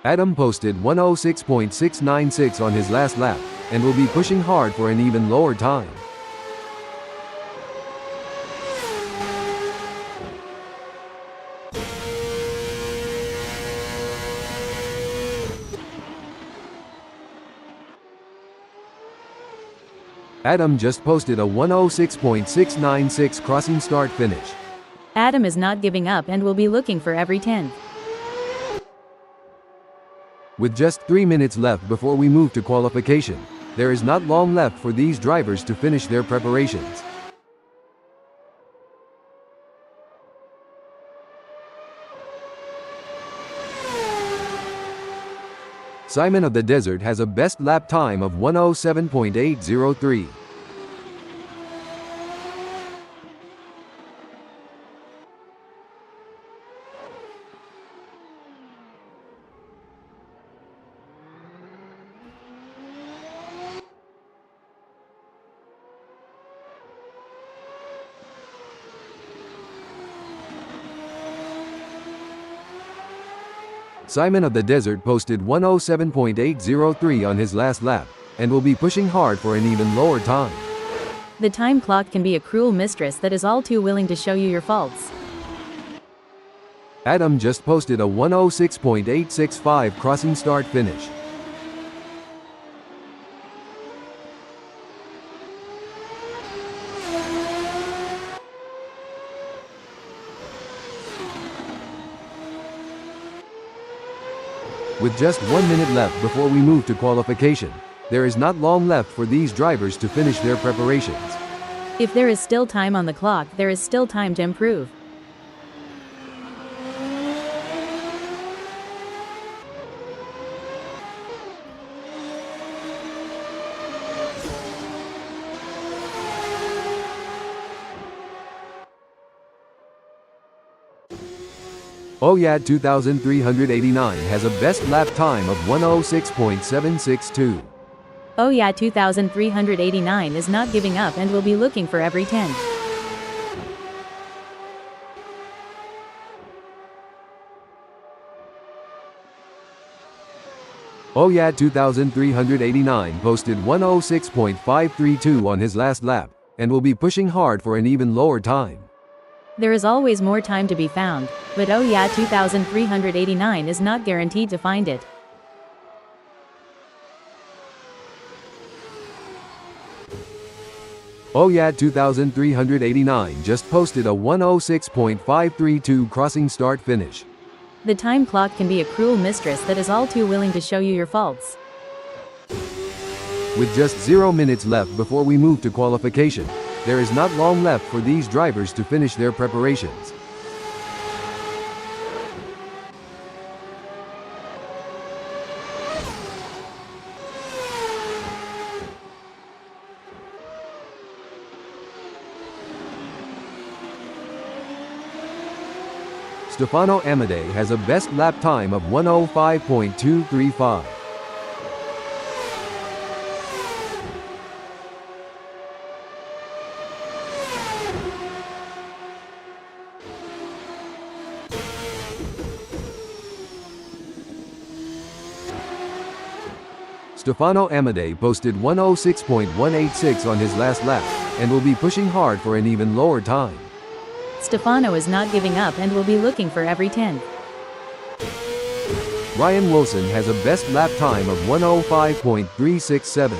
Adam posted 106.696 on his last lap, and will be pushing hard for an even lower time. Adam just posted a 106.696 crossing start finish. Adam is not giving up and will be looking for every 10th. With just 3 minutes left before we move to qualification, there is not long left for these drivers to finish their preparations. Simon of the Desert has a best lap time of 107.803. Simon of the Desert posted 107.803 on his last lap, and will be pushing hard for an even lower time. The time clock can be a cruel mistress that is all too willing to show you your faults. Adam just posted a 106.865 crossing start finish. With just 1 minute left before we move to qualification, there is not long left for these drivers to finish their preparations. If there is still time on the clock, there is still time to improve. Oyad 2389 has a best lap time of 106.762. Oyad 2389 is not giving up and will be looking for every 10th. Oyad 2389 posted 106.532 on his last lap, and will be pushing hard for an even lower time. There is always more time to be found, but Oyad 2389 is not guaranteed to find it. Oyad 2389 just posted a 106.532 crossing start finish. The time clock can be a cruel mistress that is all too willing to show you your faults. With just 0 minutes left before we move to qualification, there is not long left for these drivers to finish their preparations. Stefano Amadei has a best lap time of 105.235. Stefano Amadei posted 106.186 on his last lap, and will be pushing hard for an even lower time. Stefano is not giving up and will be looking for every 10th. Ryan Wilson has a best lap time of 105.367.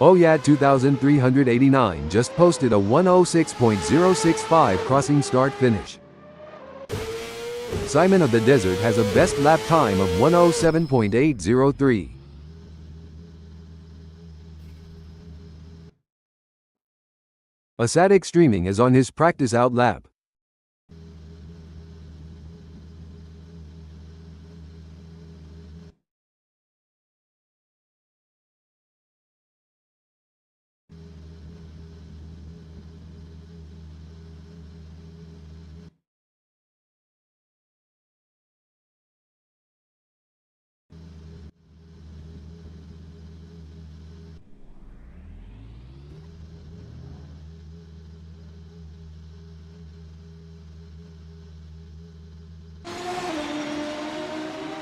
Oyad 2389 just posted a 106.065 crossing start finish. Simon of the Desert has a best lap time of 107.803. Asadik Streaming is on his practice out lap.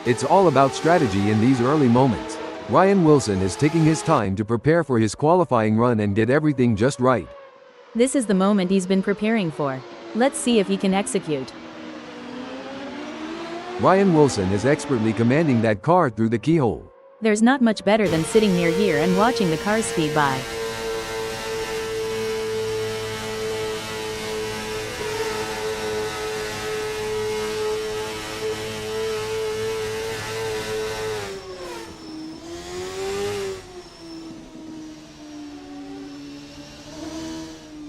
It's all about strategy in these early moments. Ryan Wilson is taking his time to prepare for his qualifying run and get everything just right. This is the moment he's been preparing for. Let's see if he can execute. Ryan Wilson is expertly commanding that car through the keyhole. There's not much better than sitting near here and watching the cars speed by.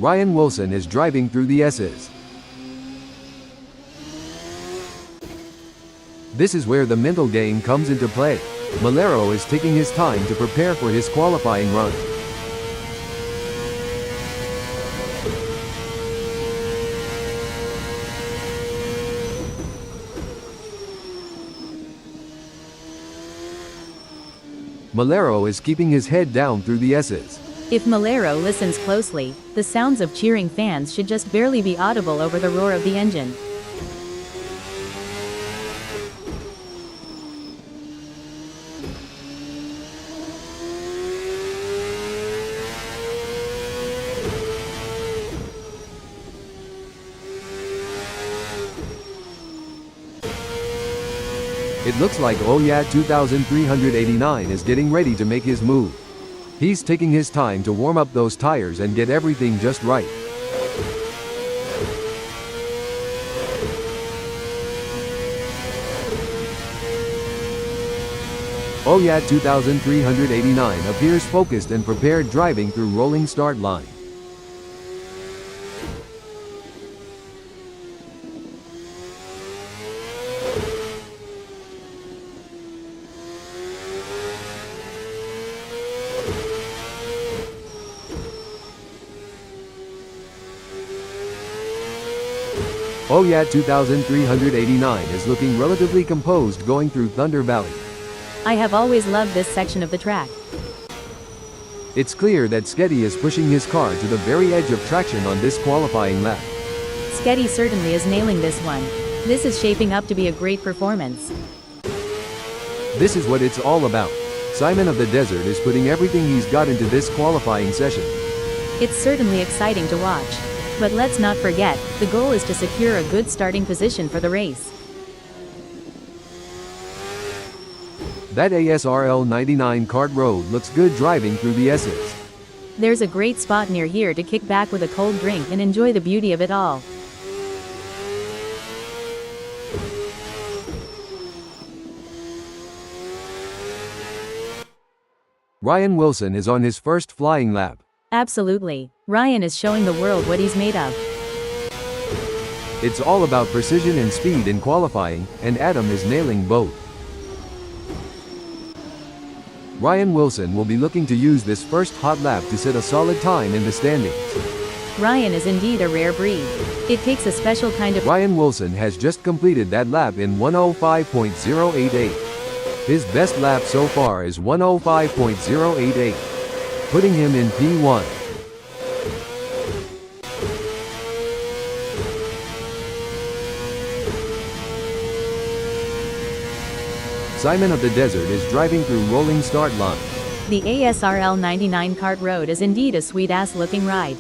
Ryan Wilson is driving through the S's. This is where the mental game comes into play. Malero is taking his time to prepare for his qualifying run. Malero is keeping his head down through the S's. If Malero listens closely, the sounds of cheering fans should just barely be audible over the roar of the engine. It looks like Oh Yeah 2389 is getting ready to make his move. He's taking his time to warm up those tires and get everything just right. Oh Yeah 2389 appears focused and prepared driving through rolling start line. Oh Yeah 2389 is looking relatively composed going through Thunder Valley. I have always loved this section of the track. It's clear that Sketty is pushing his car to the very edge of traction on this qualifying lap. Sketty certainly is nailing this one. This is shaping up to be a great performance. This is what it's all about. Simon of the Desert is putting everything he's got into this qualifying session. It's certainly exciting to watch. But let's not forget, the goal is to secure a good starting position for the race. That ASRL 99 kart road looks good driving through the S's. There's a great spot near here to kick back with a cold drink and enjoy the beauty of it all. Ryan Wilson is on his first flying lap. Absolutely. Ryan is showing the world what he's made of. It's all about precision and speed in qualifying, and Adam is nailing both. Ryan Wilson will be looking to use this first hot lap to set a solid time in the standings. Ryan is indeed a rare breed. It takes a special kind of... Ryan Wilson has just completed that lap in 1:05.088. His best lap so far is 1:05.088, putting him in P1. Simon of the Desert is driving through rolling start line. The ASRL 99 kart road is indeed a sweet-ass looking ride.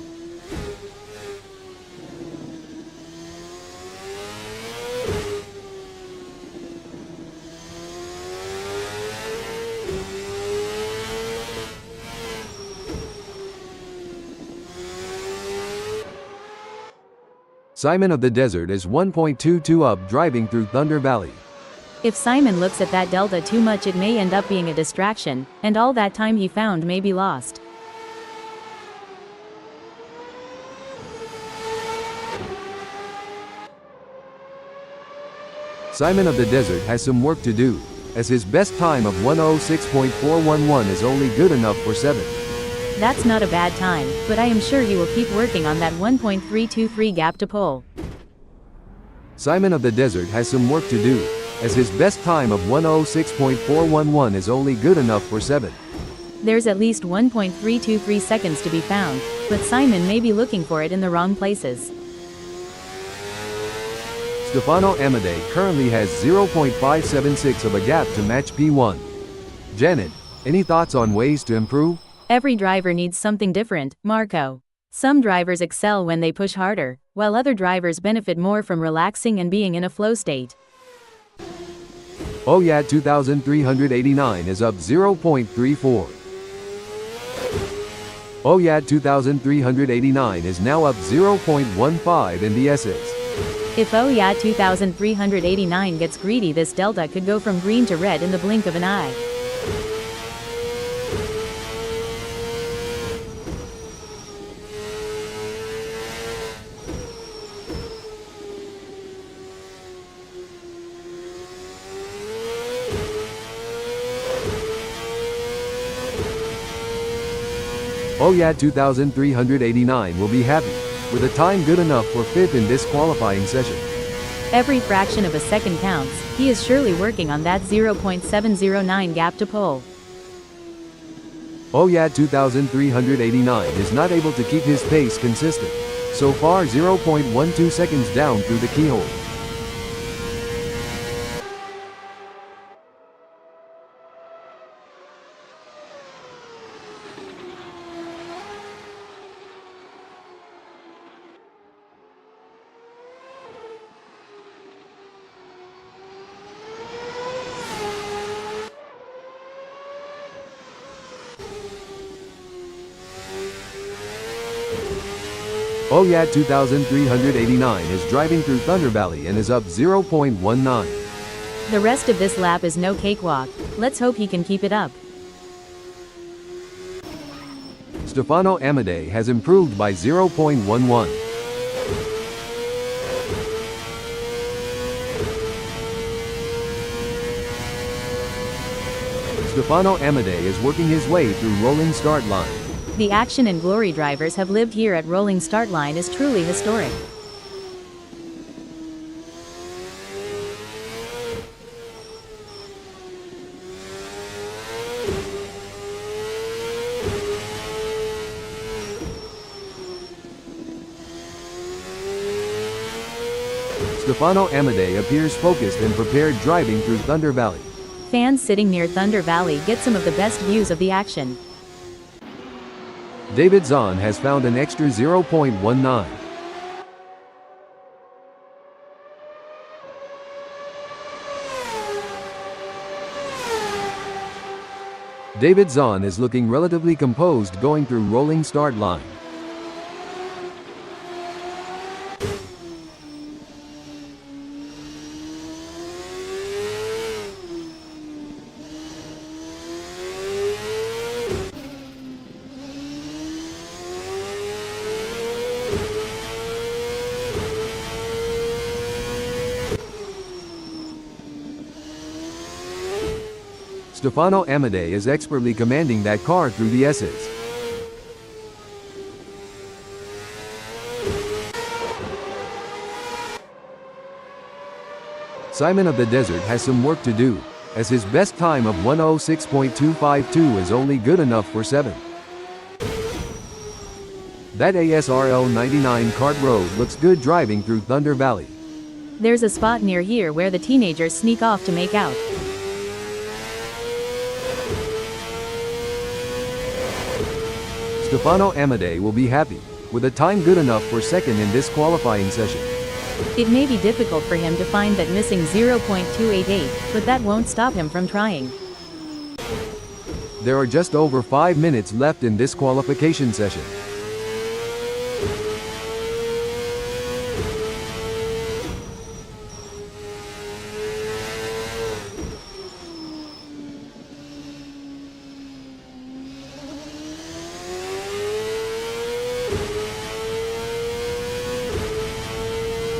Simon of the Desert is 1.22 up driving through Thunder Valley. If Simon looks at that delta too much, it may end up being a distraction, and all that time he found may be lost. Simon of the Desert has some work to do, as his best time of 1:06.411 is only good enough for 7th. That's not a bad time, but I am sure he will keep working on that 1.323 gap to pole. Simon of the Desert has some work to do, as his best time of 1:06.411 is only good enough for 7th. There's at least 1.323 seconds to be found, but Simon may be looking for it in the wrong places. Stefano Amadei currently has 0.576 of a gap to match P1. Janet, any thoughts on ways to improve? Every driver needs something different, Marco. Some drivers excel when they push harder, while other drivers benefit more from relaxing and being in a flow state. Oyat 2389 is up 0.34. Oyat 2389 is now up 0.15 in the S's. If Oyat 2389 gets greedy, this delta could go from green to red in the blink of an eye. Oyat 2389 will be happy, with a time good enough for 5th in this qualifying session. Every fraction of a second counts. He is surely working on that 0.709 gap to pole. Oyat 2389 is not able to keep his pace consistent. So far 0.12 seconds down through the keyhole. Oyat 2389 is driving through Thunder Valley and is up 0.19. The rest of this lap is no cakewalk. Let's hope he can keep it up. Stefano Amadei has improved by 0.11. Stefano Amadei is working his way through rolling start line. The action and glory drivers have lived here at rolling start line is truly historic. Stefano Amadei appears focused and prepared driving through Thunder Valley. Fans sitting near Thunder Valley get some of the best views of the action. David Zahn has found an extra 0.19. David Zahn is looking relatively composed going through rolling start line. Stefano Amadei is expertly commanding that car through the S's. Simon of the Desert has some work to do, as his best time of 1:06.252 is only good enough for 7th. That ASRL 99 kart road looks good driving through Thunder Valley. There's a spot near here where the teenagers sneak off to make out. Stefano Amadei will be happy, with a time good enough for 2nd in this qualifying session. It may be difficult for him to find that missing 0.288, but that won't stop him from trying. There are just over 5 minutes left in this qualification session.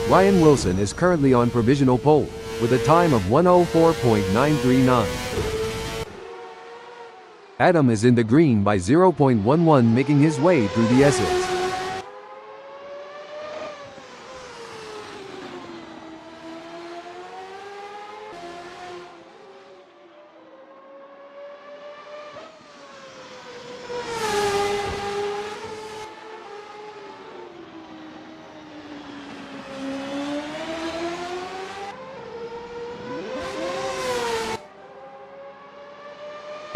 Ryan Wilson is currently on provisional pole, with a time of 1:04.939. Adam is in the green by 0.11, making his way through the S's.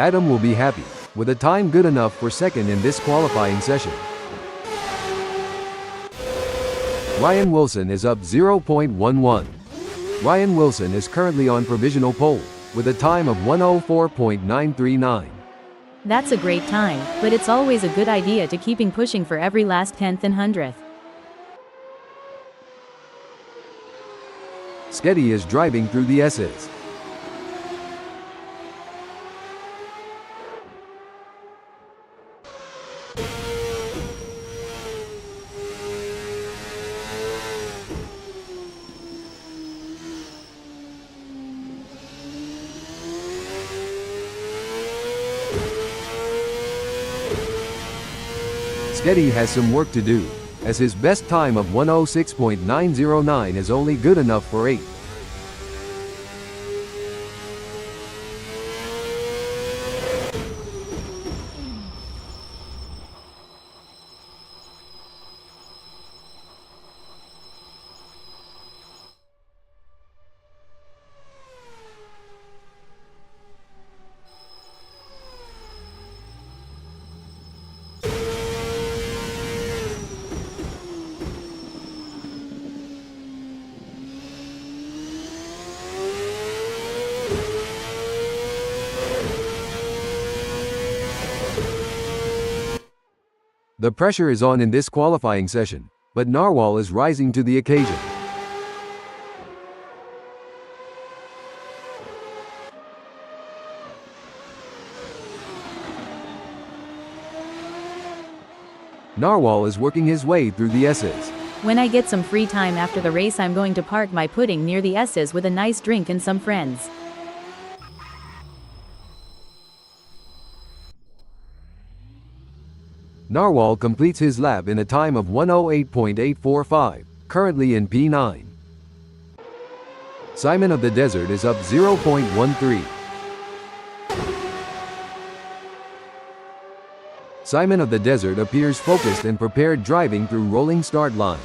Adam will be happy, with a time good enough for second in this qualifying session. Ryan Wilson is up 0.11. Ryan Wilson is currently on provisional pole, with a time of 1:04.939. That's a great time, but it's always a good idea to keeping pushing for every last tenth and hundredth. Sketty is driving through the S's. Sketty has some work to do, as his best time of 1:06.909 is only good enough for 8th. The pressure is on in this qualifying session, but Narwhal is rising to the occasion. Narwhal is working his way through the S's. When I get some free time after the race, I'm going to park my pudding near the S's with a nice drink and some friends. Narwhal completes his lap in a time of 1:08.845, currently in P9. Simon of the Desert is up 0.13. Simon of the Desert appears focused and prepared driving through rolling start line.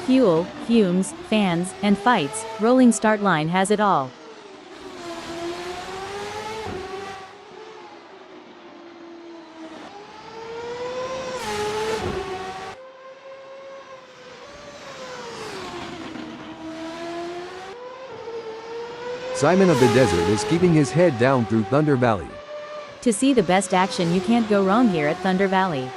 Fuel, fumes, fans, and fights, rolling start line has it all. Simon of the Desert is keeping his head down through Thunder Valley. To see the best action, you can't go wrong here at Thunder Valley.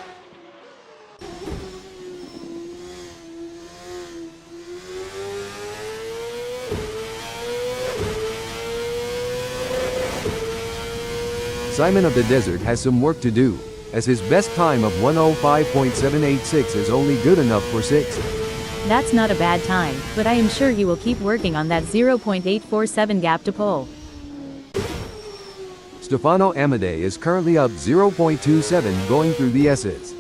Simon of the Desert has some work to do, as his best time of 1:05.786 is only good enough for 6th. That's not a bad time, but I am sure he will keep working on that 0.847 gap to pole. Stefano Amadei is currently up 0.27 going through the S's.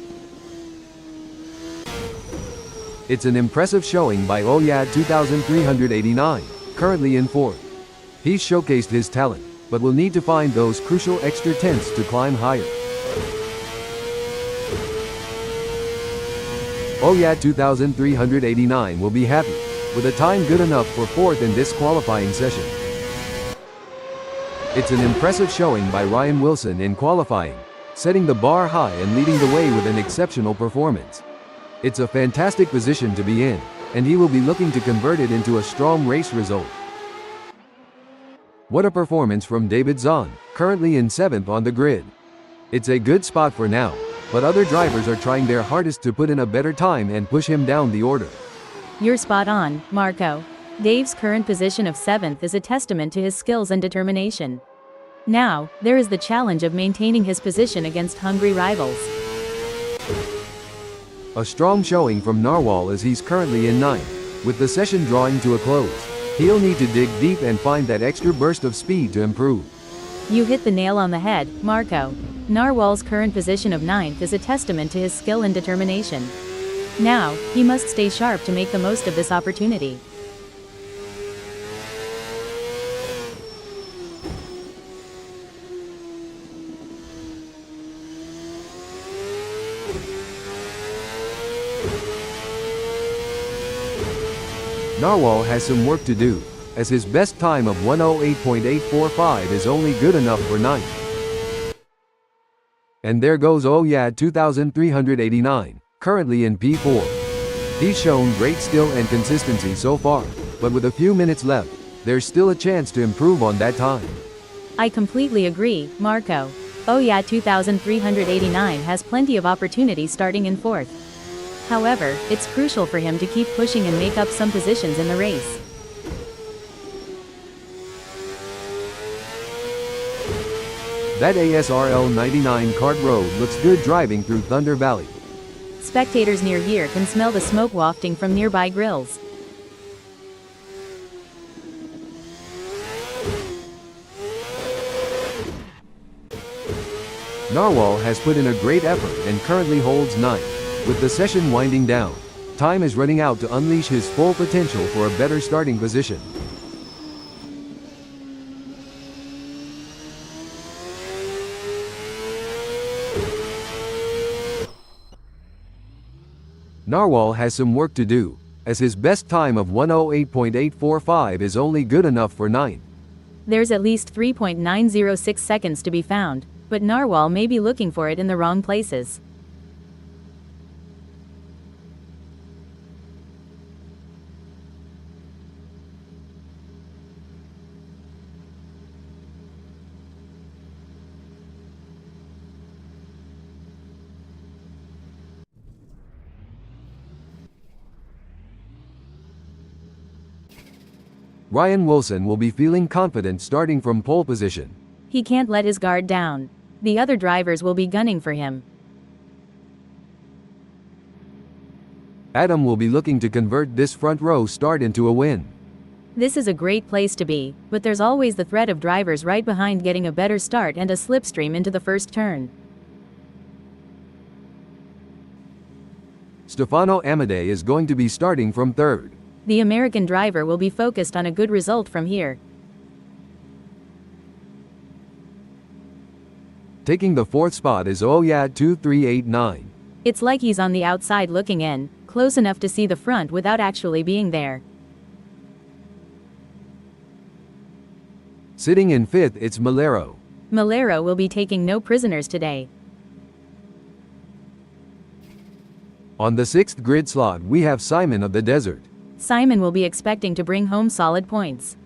It's an impressive showing by Oyad 2389, currently in 4th. He's showcased his talent, but will need to find those crucial extra tenths to climb higher. Oyad 2389 will be happy, with a time good enough for 4th in this qualifying session. It's an impressive showing by Ryan Wilson in qualifying, setting the bar high and leading the way with an exceptional performance. It's a fantastic position to be in, and he will be looking to convert it into a strong race result. What a performance from David Zahn, currently in 7th on the grid. It's a good spot for now, but other drivers are trying their hardest to put in a better time and push him down the order. You're spot on, Marco. Dave's current position of 7th is a testament to his skills and determination. Now, there is the challenge of maintaining his position against hungry rivals. A strong showing from Narwhal as he's currently in 9th, with the session drawing to a close. He'll need to dig deep and find that extra burst of speed to improve. You hit the nail on the head, Marco. Narwhal's current position of 9th is a testament to his skill and determination. Now, he must stay sharp to make the most of this opportunity. Narwhal has some work to do, as his best time of 1:08.845 is only good enough for 9th. And there goes Oyad 2389, currently in P4. He's shown great skill and consistency so far, but with a few minutes left, there's still a chance to improve on that time. I completely agree, Marco. Oyad 2389 has plenty of opportunity starting in 4th. However, it's crucial for him to keep pushing and make up some positions in the race. That ASRL 99 kart road looks good driving through Thunder Valley. Spectators near here can smell the smoke wafting from nearby grills. Narwhal has put in a great effort and currently holds 9th. With the session winding down, time is running out to unleash his full potential for a better starting position. Narwhal has some work to do, as his best time of 108.845 is only good enough for 9th. There's at least 3.906 seconds to be found, but Narwhal may be looking for it in the wrong places. Ryan Wilson will be feeling confident starting from pole position. He can't let his guard down. The other drivers will be gunning for him. Adam will be looking to convert this front row start into a win. This is a great place to be, but there's always the threat of drivers right behind getting a better start and a slipstream into the first turn. Stefano Amadei is going to be starting from 3rd. The American driver will be focused on a good result from here. Taking the 4th spot is Oyad 2389. It's like he's on the outside looking in, close enough to see the front without actually being there. Sitting in 5th, it's Malero. Malero will be taking no prisoners today. On the 6th grid slot we have Simon of the Desert. Simon will be expecting to bring home solid points.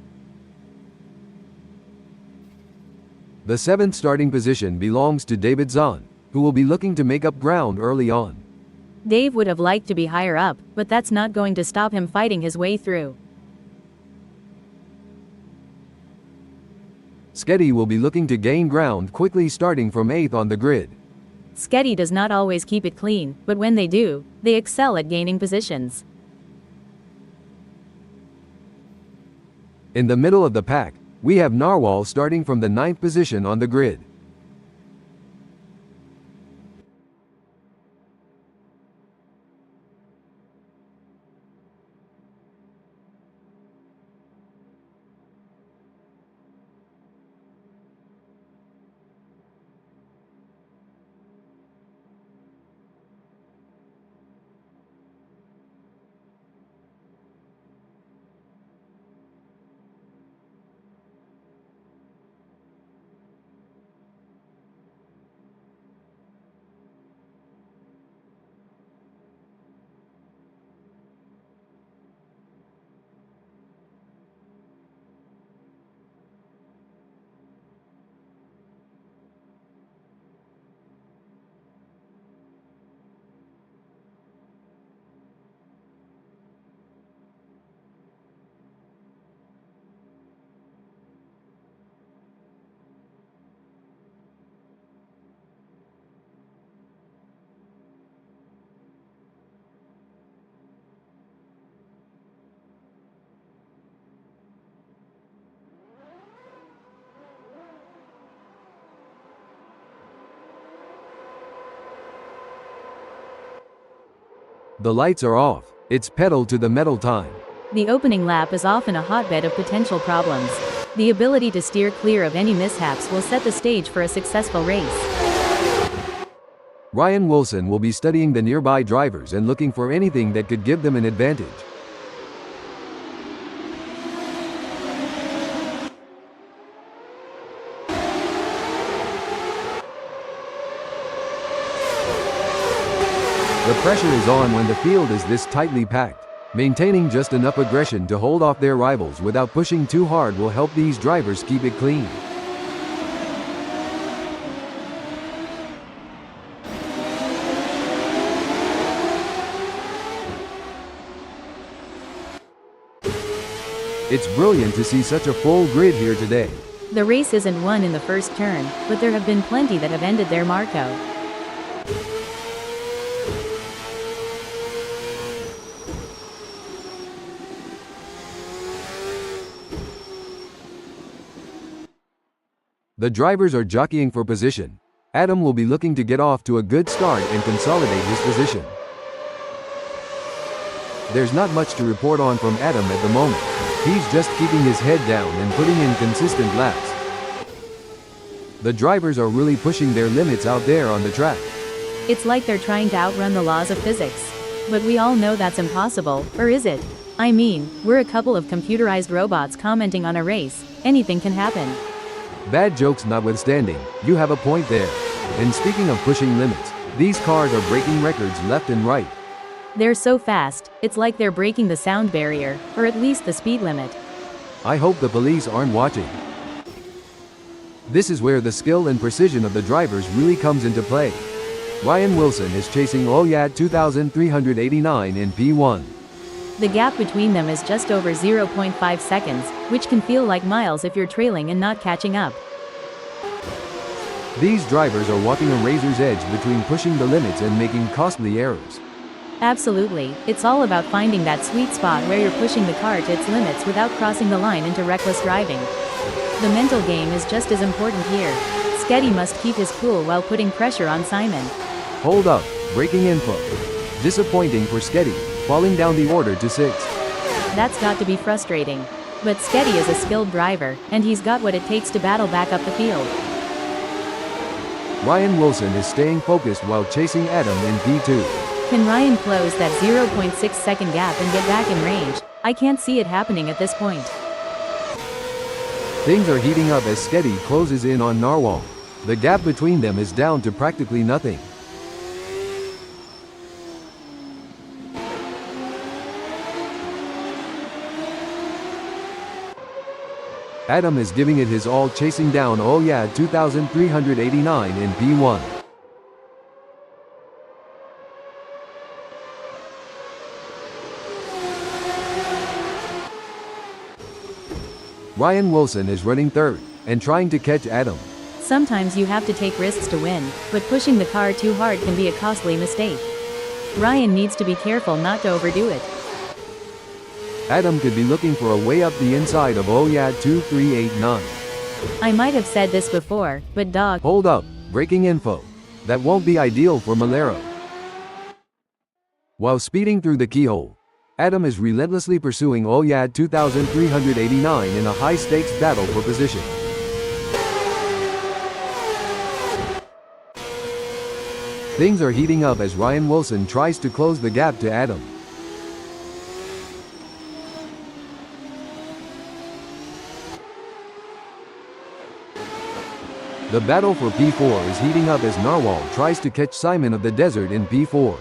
The 7th starting position belongs to David Zahn, who will be looking to make up ground early on. Dave would have liked to be higher up, but that's not going to stop him fighting his way through. Sketty will be looking to gain ground quickly starting from 8th on the grid. Sketty does not always keep it clean, but when they do, they excel at gaining positions. In the middle of the pack, we have Narwhal starting from the 9th position on the grid. The lights are off. It's pedal to the metal time. The opening lap is often a hotbed of potential problems. The ability to steer clear of any mishaps will set the stage for a successful race. Ryan Wilson will be studying the nearby drivers and looking for anything that could give them an advantage. The pressure is on when the field is this tightly packed. Maintaining just enough aggression to hold off their rivals without pushing too hard will help these drivers keep it clean. It's brilliant to see such a full grid here today. The race isn't won in the first turn, but there have been plenty that have ended there, Marco. The drivers are jockeying for position. Adam will be looking to get off to a good start and consolidate his position. There's not much to report on from Adam at the moment. He's just keeping his head down and putting in consistent laps. The drivers are really pushing their limits out there on the track. It's like they're trying to outrun the laws of physics. But we all know that's impossible, or is it? I mean, we're a couple of computerized robots commenting on a race. Anything can happen. Bad jokes notwithstanding, you have a point there. And speaking of pushing limits, these cars are breaking records left and right. They're so fast, it's like they're breaking the sound barrier, or at least the speed limit. I hope the police aren't watching. This is where the skill and precision of the drivers really comes into play. Ryan Wilson is chasing Oyad 2389 in P1. The gap between them is just over 0.5 seconds, which can feel like miles if you're trailing and not catching up. These drivers are walking a razor's edge between pushing the limits and making costly errors. Absolutely, it's all about finding that sweet spot where you're pushing the car to its limits without crossing the line into reckless driving. The mental game is just as important here. Sketty must keep his cool while putting pressure on Simon. Hold up, breaking info. Disappointing for Sketty, falling down the order to 6th. That's got to be frustrating. But Sketty is a skilled driver, and he's got what it takes to battle back up the field. Ryan Wilson is staying focused while chasing Adam in P2. Can Ryan close that 0.6 second gap and get back in range? I can't see it happening at this point. Things are heating up as Sketty closes in on Narwhal. The gap between them is down to practically nothing. Adam is giving it his all chasing down Oyad 2389 in P1. Ryan Wilson is running third, and trying to catch Adam. Sometimes you have to take risks to win, but pushing the car too hard can be a costly mistake. Ryan needs to be careful not to overdo it. Adam could be looking for a way up the inside of Oyad 2389. I might have said this before, but dog. Hold up, breaking info. That won't be ideal for Malero. While speeding through the keyhole, Adam is relentlessly pursuing Oyad 2389 in a high-stakes battle for position. Things are heating up as Ryan Wilson tries to close the gap to Adam. The battle for P4 is heating up as Narwhal tries to catch Simon of the Desert in P4.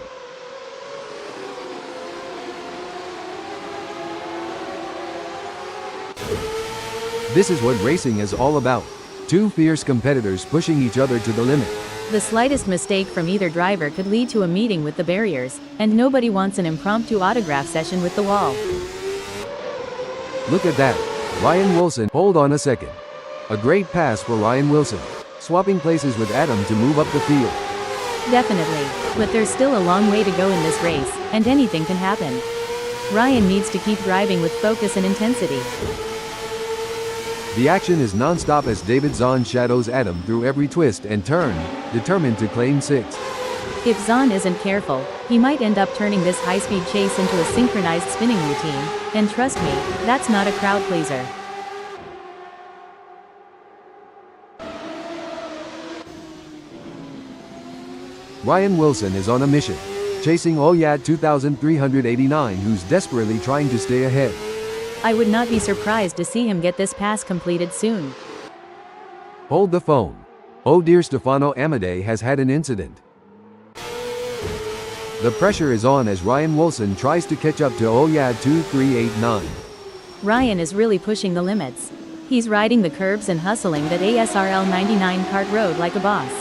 This is what racing is all about. Two fierce competitors pushing each other to the limit. The slightest mistake from either driver could lead to a meeting with the barriers, and nobody wants an impromptu autograph session with the wall. Look at that. Ryan Wilson, hold on a second. A great pass for Ryan Wilson, swapping places with Adam to move up the field. Definitely, but there's still a long way to go in this race, and anything can happen. Ryan needs to keep driving with focus and intensity. The action is non-stop as David Zahn shadows Adam through every twist and turn, determined to claim 6th. If Zahn isn't careful, he might end up turning this high-speed chase into a synchronized spinning routine, and trust me, that's not a crowd pleaser. Ryan Wilson is on a mission, chasing Oyad 2389 who's desperately trying to stay ahead. I would not be surprised to see him get this pass completed soon. Hold the phone. Oh dear, Stefano Amadei has had an incident. The pressure is on as Ryan Wilson tries to catch up to Oyad 2389. Ryan is really pushing the limits. He's riding the curbs and hustling that ASRL 99 kart road like a boss.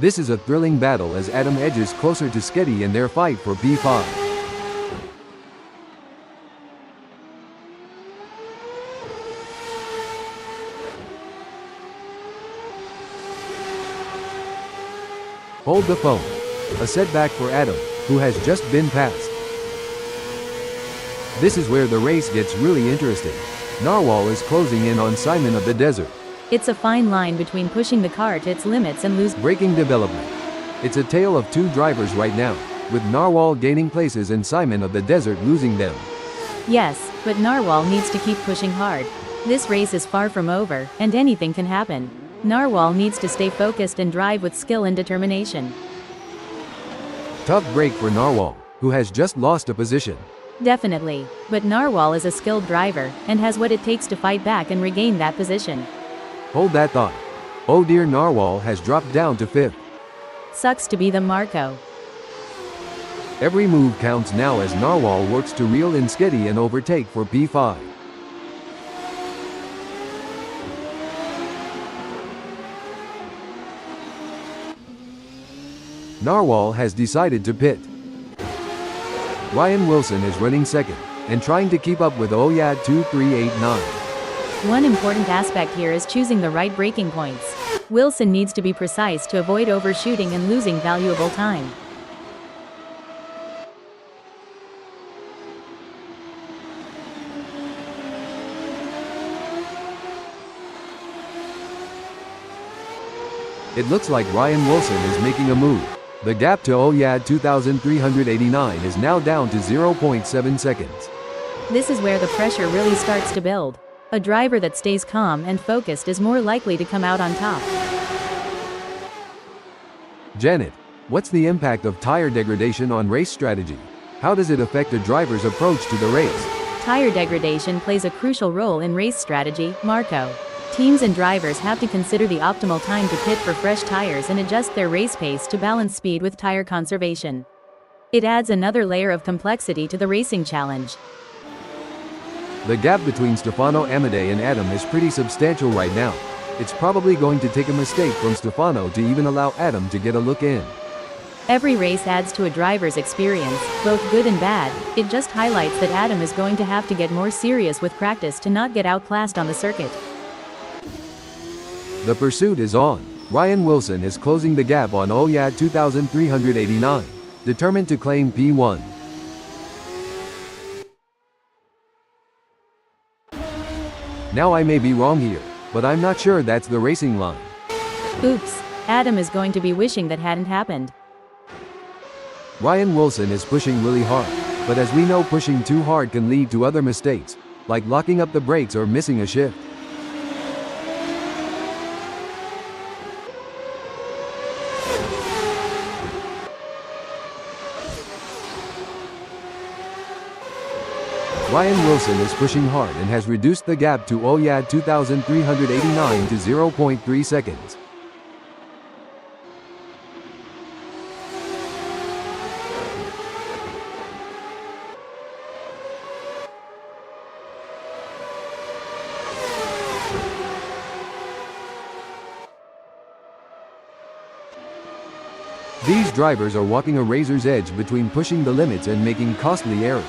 This is a thrilling battle as Adam edges closer to Sketty in their fight for P5. Hold the phone. A setback for Adam, who has just been passed. This is where the race gets really interesting. Narwhal is closing in on Simon of the Desert. It's a fine line between pushing the car to its limits and losing. Braking development. It's a tale of two drivers right now, with Narwhal gaining places and Simon of the Desert losing them. Yes, but Narwhal needs to keep pushing hard. This race is far from over, and anything can happen. Narwhal needs to stay focused and drive with skill and determination. Tough break for Narwhal, who has just lost a position. Definitely, but Narwhal is a skilled driver, and has what it takes to fight back and regain that position. Hold that thought. Oh dear, Narwhal has dropped down to 5th. Sucks to be them, Marco. Every move counts now as Narwhal works to reel in Sketty and overtake for P5. Narwhal has decided to pit. Ryan Wilson is running second, and trying to keep up with Oyad 2389. One important aspect here is choosing the right braking points. Wilson needs to be precise to avoid overshooting and losing valuable time. It looks like Ryan Wilson is making a move. The gap to Oyad 2389 is now down to 0.7 seconds. This is where the pressure really starts to build. A driver that stays calm and focused is more likely to come out on top. Janet, what's the impact of tire degradation on race strategy? How does it affect a driver's approach to the race? Tire degradation plays a crucial role in race strategy, Marco. Teams and drivers have to consider the optimal time to pit for fresh tires and adjust their race pace to balance speed with tire conservation. It adds another layer of complexity to the racing challenge. The gap between Stefano Amadei and Adam is pretty substantial right now. It's probably going to take a mistake from Stefano to even allow Adam to get a look in. Every race adds to a driver's experience, both good and bad. It just highlights that Adam is going to have to get more serious with practice to not get outclassed on the circuit. The pursuit is on. Ryan Wilson is closing the gap on Oyad 2389, determined to claim P1. Now I may be wrong here, but I'm not sure that's the racing line. Oops, Adam is going to be wishing that hadn't happened. Ryan Wilson is pushing really hard, but as we know, pushing too hard can lead to other mistakes, like locking up the brakes or missing a shift. Ryan Wilson is pushing hard and has reduced the gap to Oyad 2389 to 0.3 seconds. These drivers are walking a razor's edge between pushing the limits and making costly errors.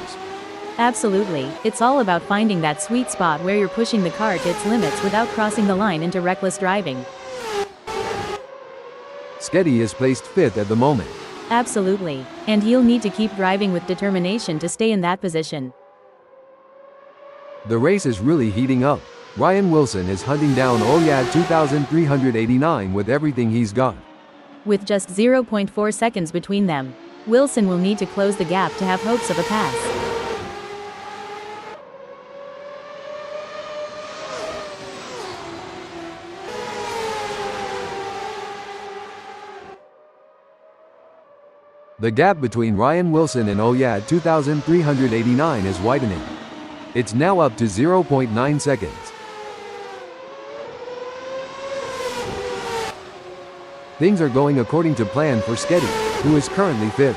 Absolutely, it's all about finding that sweet spot where you're pushing the car to its limits without crossing the line into reckless driving. Sketty is placed 5th at the moment. Absolutely, and he'll need to keep driving with determination to stay in that position. The race is really heating up. Ryan Wilson is hunting down Oyad 2389 with everything he's got. With just 0.4 seconds between them, Wilson will need to close the gap to have hopes of a pass. The gap between Ryan Wilson and Oyad 2389 is widening. It's now up to 0.9 seconds. Things are going according to plan for Sketty, who is currently 5th.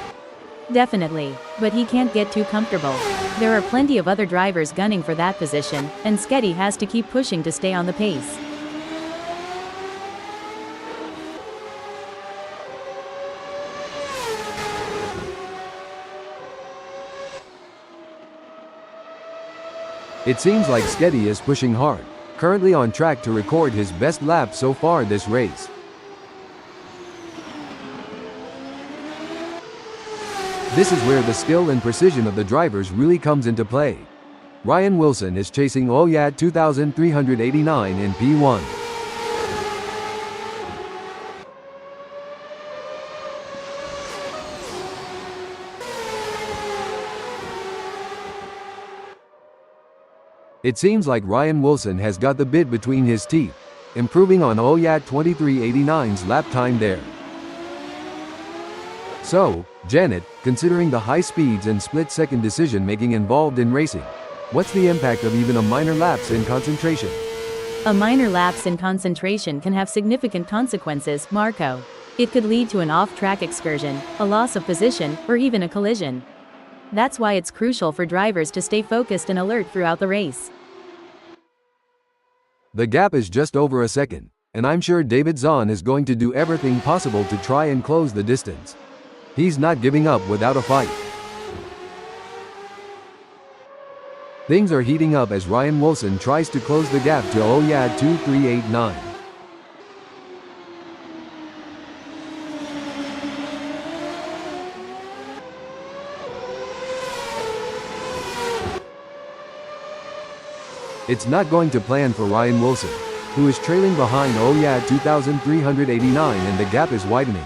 Definitely, but he can't get too comfortable. There are plenty of other drivers gunning for that position, and Sketty has to keep pushing to stay on the pace. It seems like Sketty is pushing hard, currently on track to record his best lap so far this race. This is where the skill and precision of the drivers really comes into play. Ryan Wilson is chasing Oyad 2389 in P1. It seems like Ryan Wilson has got the bit between his teeth, improving on Oyad 2389's lap time there. So, Janet, considering the high speeds and split-second decision-making involved in racing, what's the impact of even a minor lapse in concentration? A minor lapse in concentration can have significant consequences, Marco. It could lead to an off-track excursion, a loss of position, or even a collision. That's why it's crucial for drivers to stay focused and alert throughout the race. The gap is just over a second, and I'm sure David Zahn is going to do everything possible to try and close the distance. He's not giving up without a fight. Things are heating up as Ryan Wilson tries to close the gap to Oyad 2389. It's not going to plan for Ryan Wilson, who is trailing behind Oyad 2389 and the gap is widening.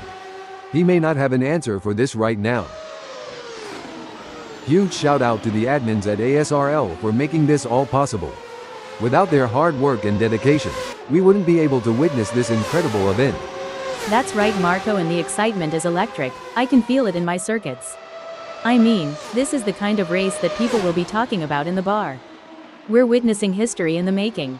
He may not have an answer for this right now. Huge shout out to the admins at ASRL for making this all possible. Without their hard work and dedication, we wouldn't be able to witness this incredible event. That's right, Marco, and the excitement is electric. I can feel it in my circuits. I mean, this is the kind of race that people will be talking about in the bar. We're witnessing history in the making.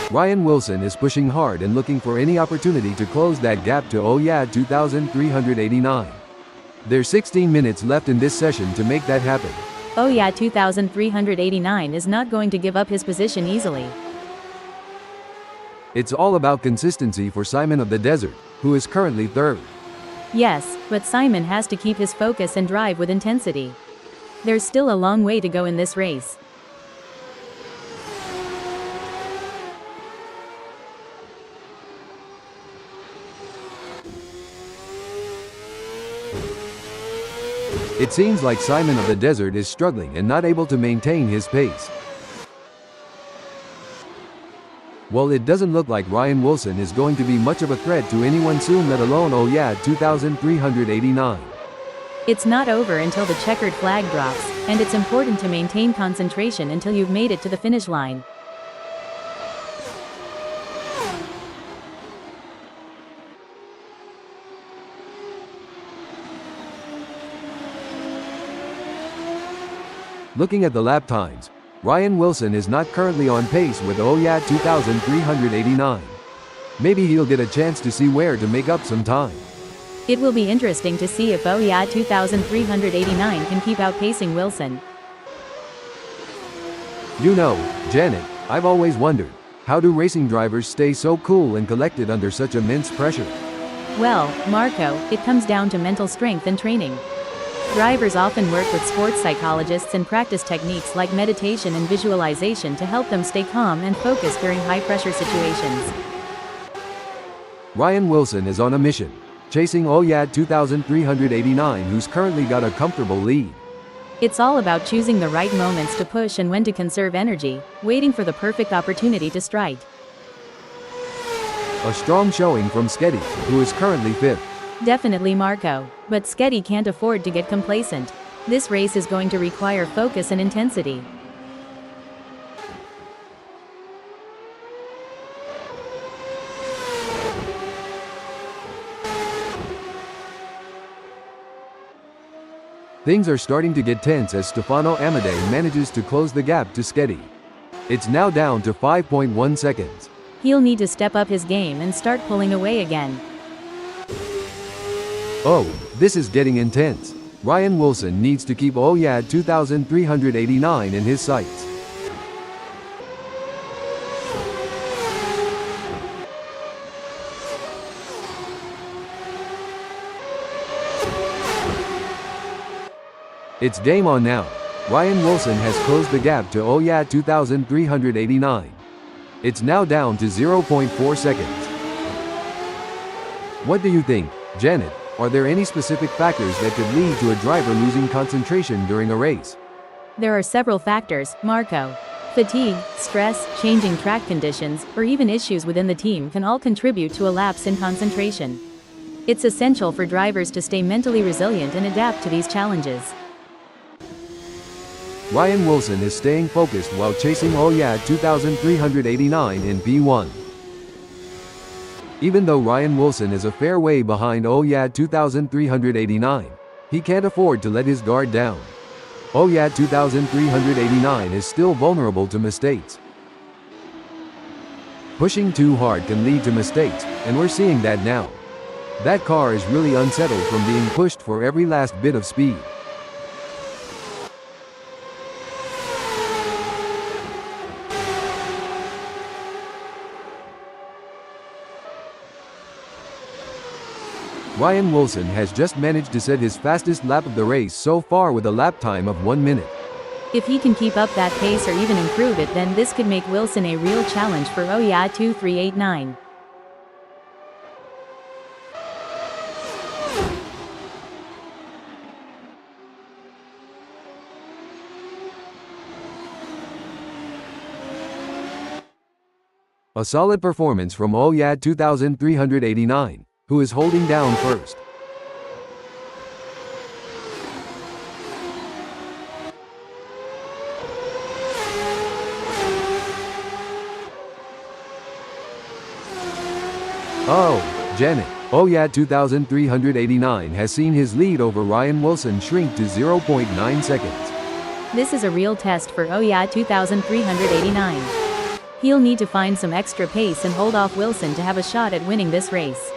Ryan Wilson is pushing hard and looking for any opportunity to close that gap to Oyad 2389. There's 16 minutes left in this session to make that happen. Oyad 2389 is not going to give up his position easily. It's all about consistency for Simon of the Desert, who is currently third. Yes, but Simon has to keep his focus and drive with intensity. There's still a long way to go in this race. It seems like Simon of the Desert is struggling and not able to maintain his pace. Well, it doesn't look like Ryan Wilson is going to be much of a threat to anyone soon, let alone Oyad 2389. It's not over until the checkered flag drops, and it's important to maintain concentration until you've made it to the finish line. Looking at the lap times, Ryan Wilson is not currently on pace with Oyad 2389. Maybe he'll get a chance to see where to make up some time. It will be interesting to see if Oyad 2389 can keep outpacing Wilson. You know, Janet, I've always wondered, how do racing drivers stay so cool and collected under such immense pressure? Well, Marco, it comes down to mental strength and training. Drivers often work with sports psychologists and practice techniques like meditation and visualization to help them stay calm and focused during high-pressure situations. Ryan Wilson is on a mission, chasing Oyad 2389, who's currently got a comfortable lead. It's all about choosing the right moments to push and when to conserve energy, waiting for the perfect opportunity to strike. A strong showing from Sketty, who is currently fifth. Definitely Marco, but Sketty can't afford to get complacent. This race is going to require focus and intensity. Things are starting to get tense as Stefano Amadei manages to close the gap to Sketty. It's now down to 5.1 seconds. He'll need to step up his game and start pulling away again. Oh, this is getting intense. Ryan Wilson needs to keep Oyad 2389 in his sights. It's game on now. Ryan Wilson has closed the gap to Oyad 2389. It's now down to 0.4 seconds. What do you think, Janet? Are there any specific factors that could lead to a driver losing concentration during a race? There are several factors, Marco. Fatigue, stress, changing track conditions, or even issues within the team can all contribute to a lapse in concentration. It's essential for drivers to stay mentally resilient and adapt to these challenges. Ryan Wilson is staying focused while chasing Oyad 2389 in P1. Even though Ryan Wilson is a fair way behind Oyad 2389, he can't afford to let his guard down. Oyad 2389 is still vulnerable to mistakes. Pushing too hard can lead to mistakes, and we're seeing that now. That car is really unsettled from being pushed for every last bit of speed. Ryan Wilson has just managed to set his fastest lap of the race so far with a lap time of 1 minute. If he can keep up that pace or even improve it, then this could make Wilson a real challenge for OYA 2389. A solid performance from OYA 2389, who is holding down first. Oh, Janet. OYA 2389 has seen his lead over Ryan Wilson shrink to 0.9 seconds. This is a real test for OYA 2389. He'll need to find some extra pace and hold off Wilson to have a shot at winning this race.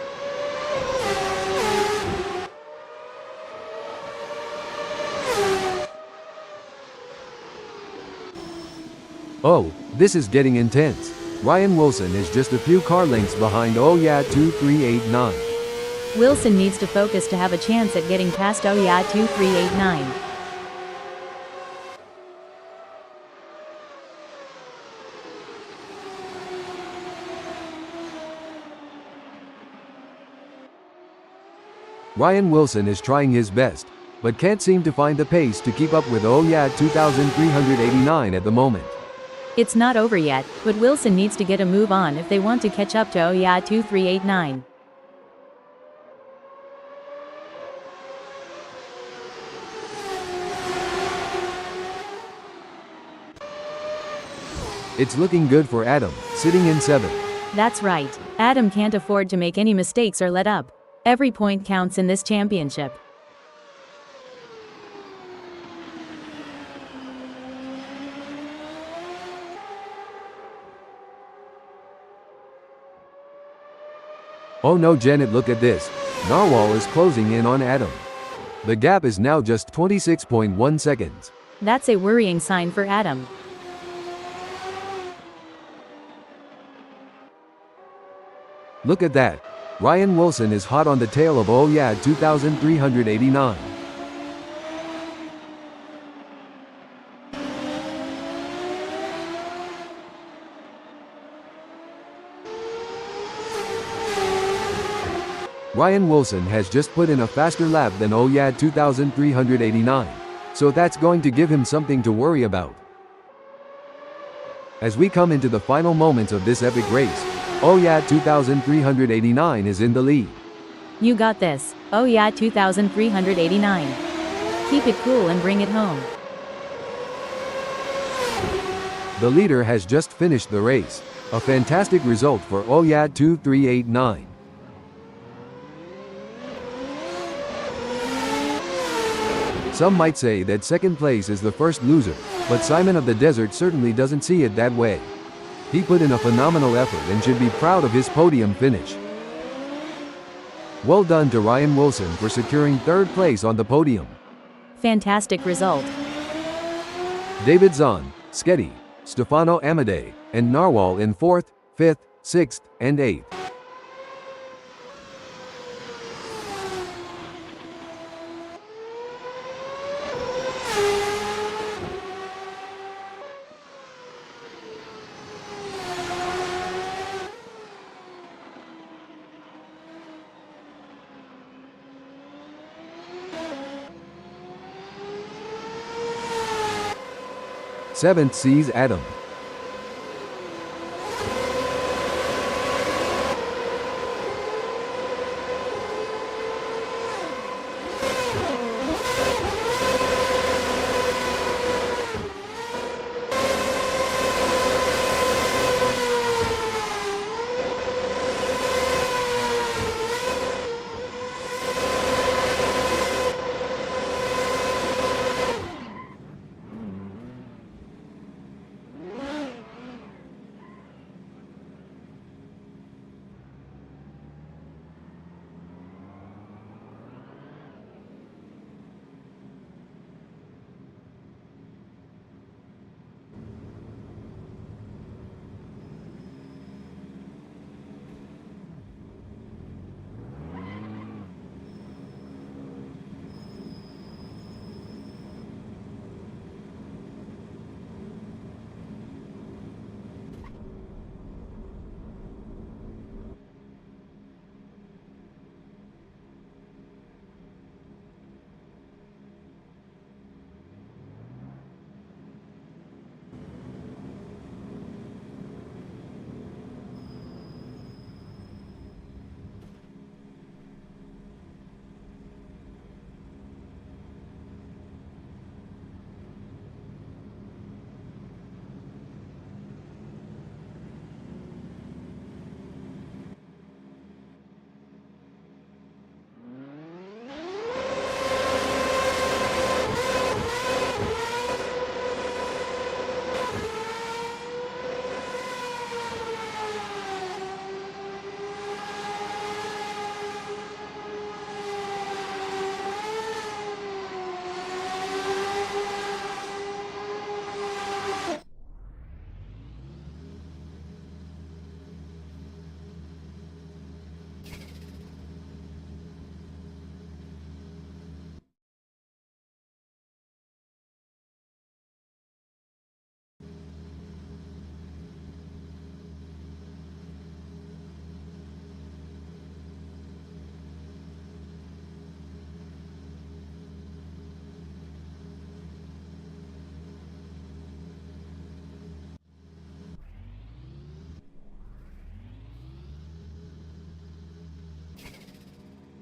Oh, this is getting intense. Ryan Wilson is just a few car lengths behind OYA 2389. Wilson needs to focus to have a chance at getting past OYA 2389. Ryan Wilson is trying his best, but can't seem to find the pace to keep up with OYA 2389 at the moment. It's not over yet, but Wilson needs to get a move on if they want to catch up to OYA 2389. It's looking good for Adam, sitting in 7th. That's right. Adam can't afford to make any mistakes or let up. Every point counts in this championship. Oh no, Janet, look at this. Narwhal is closing in on Adam. The gap is now just 26.1 seconds. That's a worrying sign for Adam. Look at that. Ryan Wilson is hot on the tail of OYA 2389. Ryan Wilson has just put in a faster lap than OYA 2389, so that's going to give him something to worry about. As we come into the final moments of this epic race, OYA 2389 is in the lead. You got this, OYA 2389. Keep it cool and bring it home. The leader has just finished the race. A fantastic result for OYA 2389. Some might say that second place is the first loser, but Simon of the Desert certainly doesn't see it that way. He put in a phenomenal effort and should be proud of his podium finish. Well done to Ryan Wilson for securing third place on the podium. Fantastic result. David Zahn, Sketty, Stefano Amadei, and Narwhal in 4th, 5th, 6th, and 8th. Seventh sees Adam.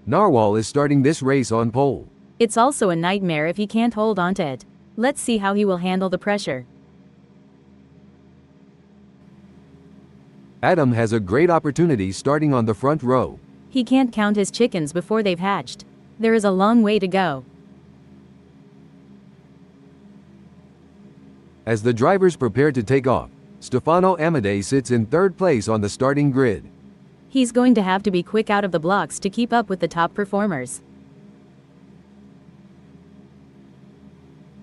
Narwhal is starting this race on pole. It's also a nightmare if he can't hold onto it. Let's see how he will handle the pressure. Adam has a great opportunity starting on the front row. He can't count his chickens before they've hatched. There is a long way to go. As the drivers prepare to take off, Stefano Amadei sits in third place on the starting grid. He's going to have to be quick out of the blocks to keep up with the top performers.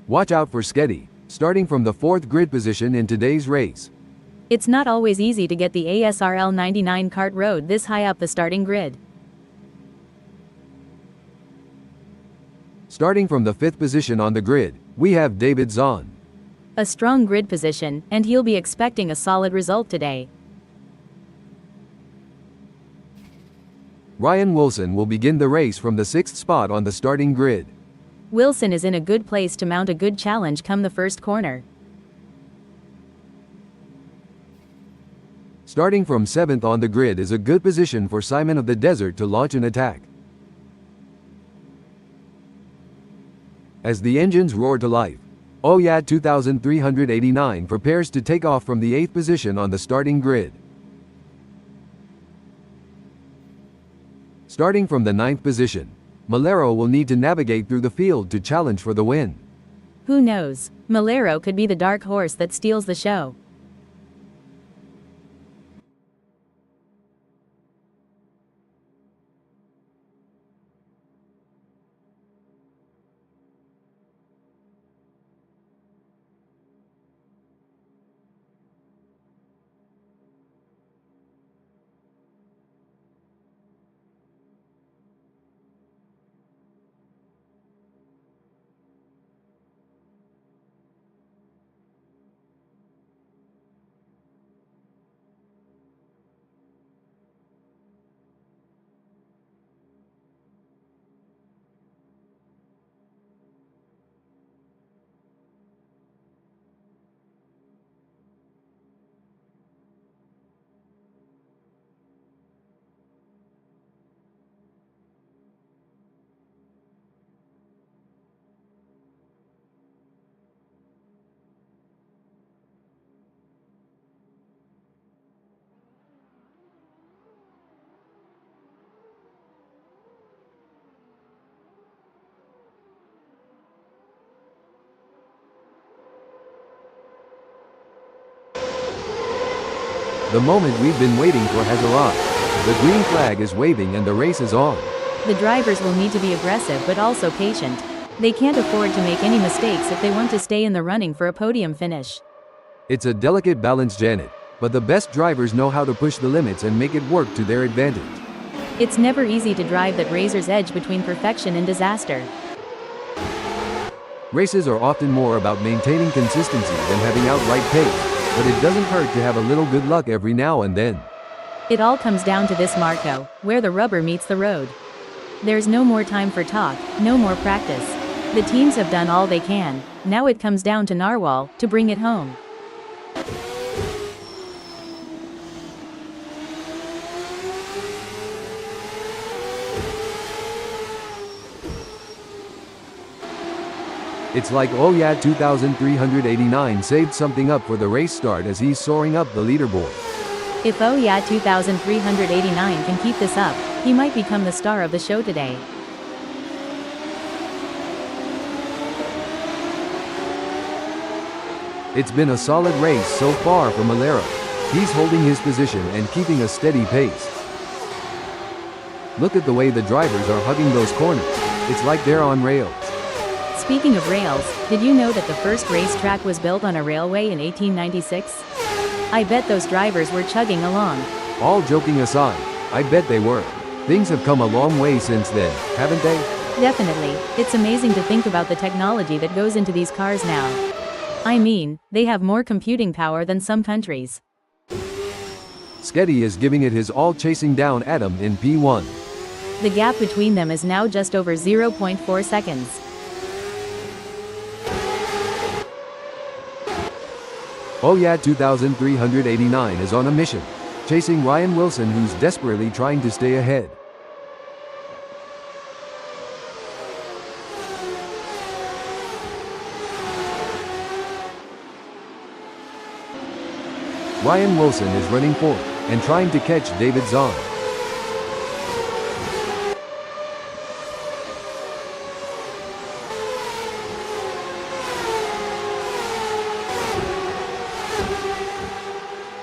Watch out for Sketty, starting from the fourth grid position in today's race. It's not always easy to get the ASRL 99 kart road this high up the starting grid. Starting from the fifth position on the grid, we have David Zahn. A strong grid position, and he'll be expecting a solid result today. Ryan Wilson will begin the race from the sixth spot on the starting grid. Wilson is in a good place to mount a good challenge come the first corner. Starting from seventh on the grid is a good position for Simon of the Desert to launch an attack. As the engines roar to life, Oyad 2389 prepares to take off from the 8th position on the starting grid. Starting from the 9th position, Malero will need to navigate through the field to challenge for the win. Who knows? Malero could be the dark horse that steals the show. The moment we've been waiting for has arrived. The green flag is waving and the race is on. The drivers will need to be aggressive but also patient. They can't afford to make any mistakes if they want to stay in the running for a podium finish. It's a delicate balance, Janet, but the best drivers know how to push the limits and make it work to their advantage. It's never easy to drive that razor's edge between perfection and disaster. Races are often more about maintaining consistency than having outright pace, but it doesn't hurt to have a little good luck every now and then. It all comes down to this, Marco, where the rubber meets the road. There's no more time for talk, no more practice. The teams have done all they can. Now it comes down to Narwhal to bring it home. It's like Oyad 2389 saved something up for the race start as he's soaring up the leaderboard. If Oyad 2389 can keep this up, he might become the star of the show today. It's been a solid race so far for Malero. He's holding his position and keeping a steady pace. Look at the way the drivers are hugging those corners. It's like they're on rails. Speaking of rails, did you know that the first racetrack was built on a railway in 1896? I bet those drivers were chugging along. All joking aside, I bet they were. Things have come a long way since then, haven't they? Definitely. It's amazing to think about the technology that goes into these cars now. I mean, they have more computing power than some countries. Sketty is giving it his all, chasing down Adam in P1. The gap between them is now just over 0.4 seconds. Oyad 2389 is on a mission, chasing Ryan Wilson, who's desperately trying to stay ahead. Ryan Wilson is running forward and trying to catch David Zahn.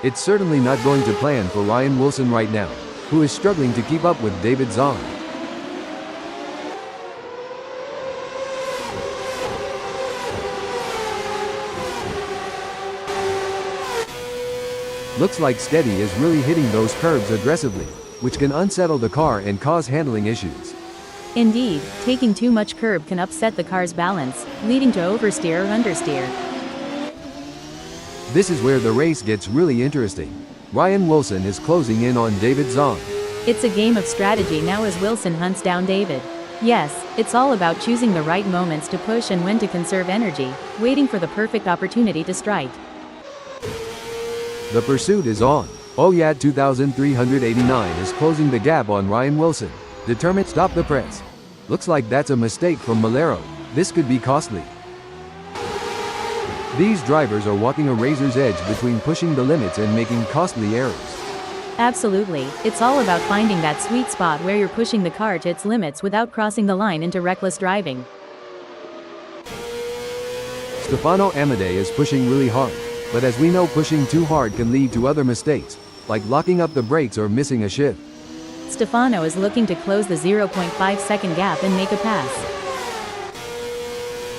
It's certainly not going to plan for Ryan Wilson right now, who is struggling to keep up with David Zahn. Looks like Steady is really hitting those curves aggressively, which can unsettle the car and cause handling issues. Indeed, taking too much curb can upset the car's balance, leading to oversteer or understeer. This is where the race gets really interesting. Ryan Wilson is closing in on David Zahn. It's a game of strategy now as Wilson hunts down David. Yes, it's all about choosing the right moments to push and when to conserve energy, waiting for the perfect opportunity to strike. The pursuit is on. Oyad 2389 is closing the gap on Ryan Wilson, determined to stop the press. Looks like that's a mistake from Malero. This could be costly. These drivers are walking a razor's edge between pushing the limits and making costly errors. Absolutely, it's all about finding that sweet spot where you're pushing the car to its limits without crossing the line into reckless driving. Stefano Amadei is pushing really hard, but as we know, pushing too hard can lead to other mistakes, like locking up the brakes or missing a shift. Stefano is looking to close the 0.5-second gap and make a pass.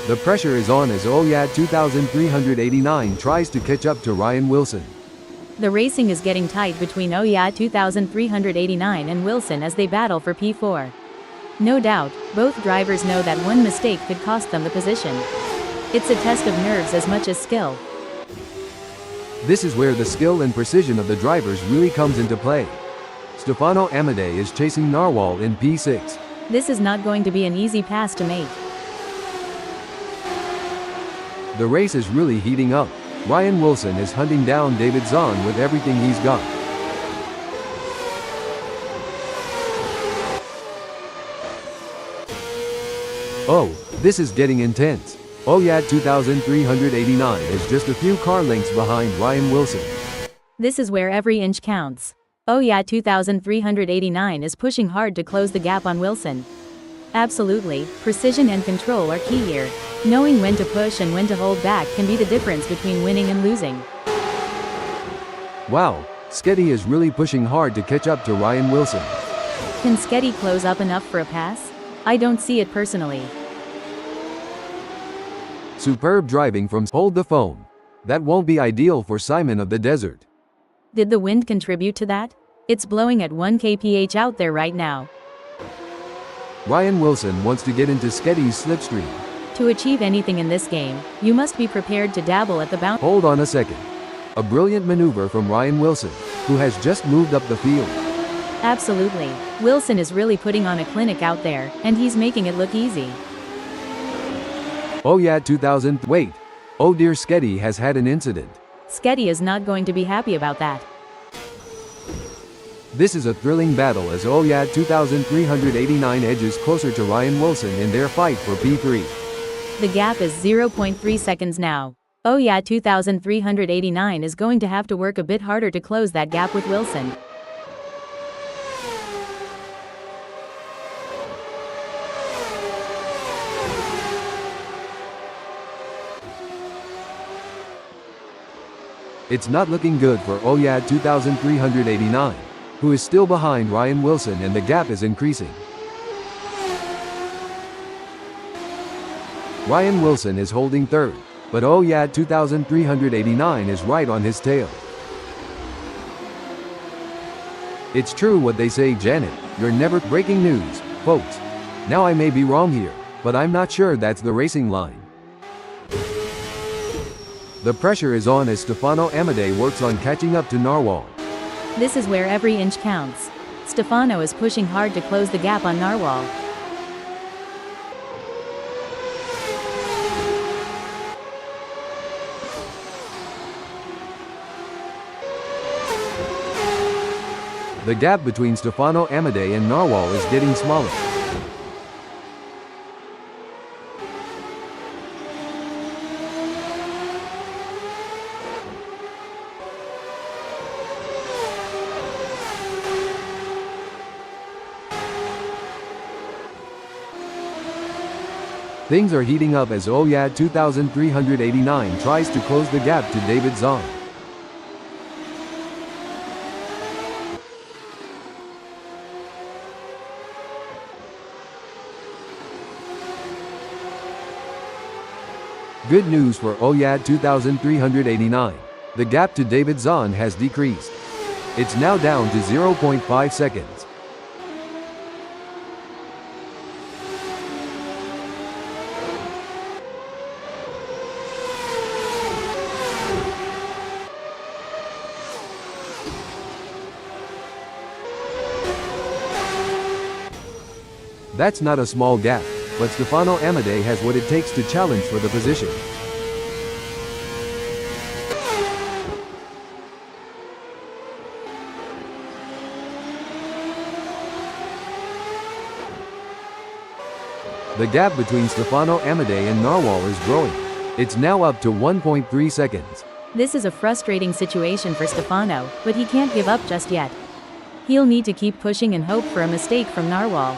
The pressure is on as Oyad 2389 tries to catch up to Ryan Wilson. The racing is getting tight between Oyad 2389 and Wilson as they battle for P4. No doubt, both drivers know that one mistake could cost them the position. It's a test of nerves as much as skill. This is where the skill and precision of the drivers really comes into play. Stefano Amadei is chasing Narwhal in P6. This is not going to be an easy pass to make. The race is really heating up. Ryan Wilson is hunting down David Zahn with everything he's got. Oh, this is getting intense. Oyad 2389 is just a few car lengths behind Ryan Wilson. This is where every inch counts. Oyad 2389 is pushing hard to close the gap on Wilson. Absolutely, precision and control are key here. Knowing when to push and when to hold back can be the difference between winning and losing. Wow, Sketty is really pushing hard to catch up to Ryan Wilson. Can Sketty close up enough for a pass? I don't see it personally. Superb driving from Hold the Phone. That won't be ideal for Simon of the Desert. Did the wind contribute to that? It's blowing at 1 kph out there right now. Ryan Wilson wants to get into Sketty's slipstream. To achieve anything in this game, you must be prepared to dabble at the boundary. Hold on a second. A brilliant maneuver from Ryan Wilson, who has just moved up the field. Absolutely. Wilson is really putting on a clinic out there, and he's making it look easy. Oyad 2000. Wait. Oh dear, Sketty has had an incident. Sketty is not going to be happy about that. This is a thrilling battle as Oyad 2389 edges closer to Ryan Wilson in their fight for P3. The gap is 0.3 seconds now. Oyad 2389 is going to have to work a bit harder to close that gap with Wilson. It's not looking good for Oyad 2389, who is still behind Ryan Wilson, and the gap is increasing. Ryan Wilson is holding third, but Oyad 2389 is right on his tail. It's true what they say, Janet, you're never breaking news, folks. Now I may be wrong here, but I'm not sure that's the racing line. The pressure is on as Stefano Amadei works on catching up to Narwhal. This is where every inch counts. Stefano is pushing hard to close the gap on Narwhal. The gap between Stefano Amadei and Narwhal is getting smaller. Things are heating up as Oyad 2389 tries to close the gap to David Zahn. Good news for Oyad 2389. The gap to David Zahn has decreased. It's now down to 0.5 seconds. That's not a small gap, but Stefano Amadei has what it takes to challenge for the position. The gap between Stefano Amadei and Narwhal is growing. It's now up to 1.3 seconds. This is a frustrating situation for Stefano, but he can't give up just yet. He'll need to keep pushing and hope for a mistake from Narwhal.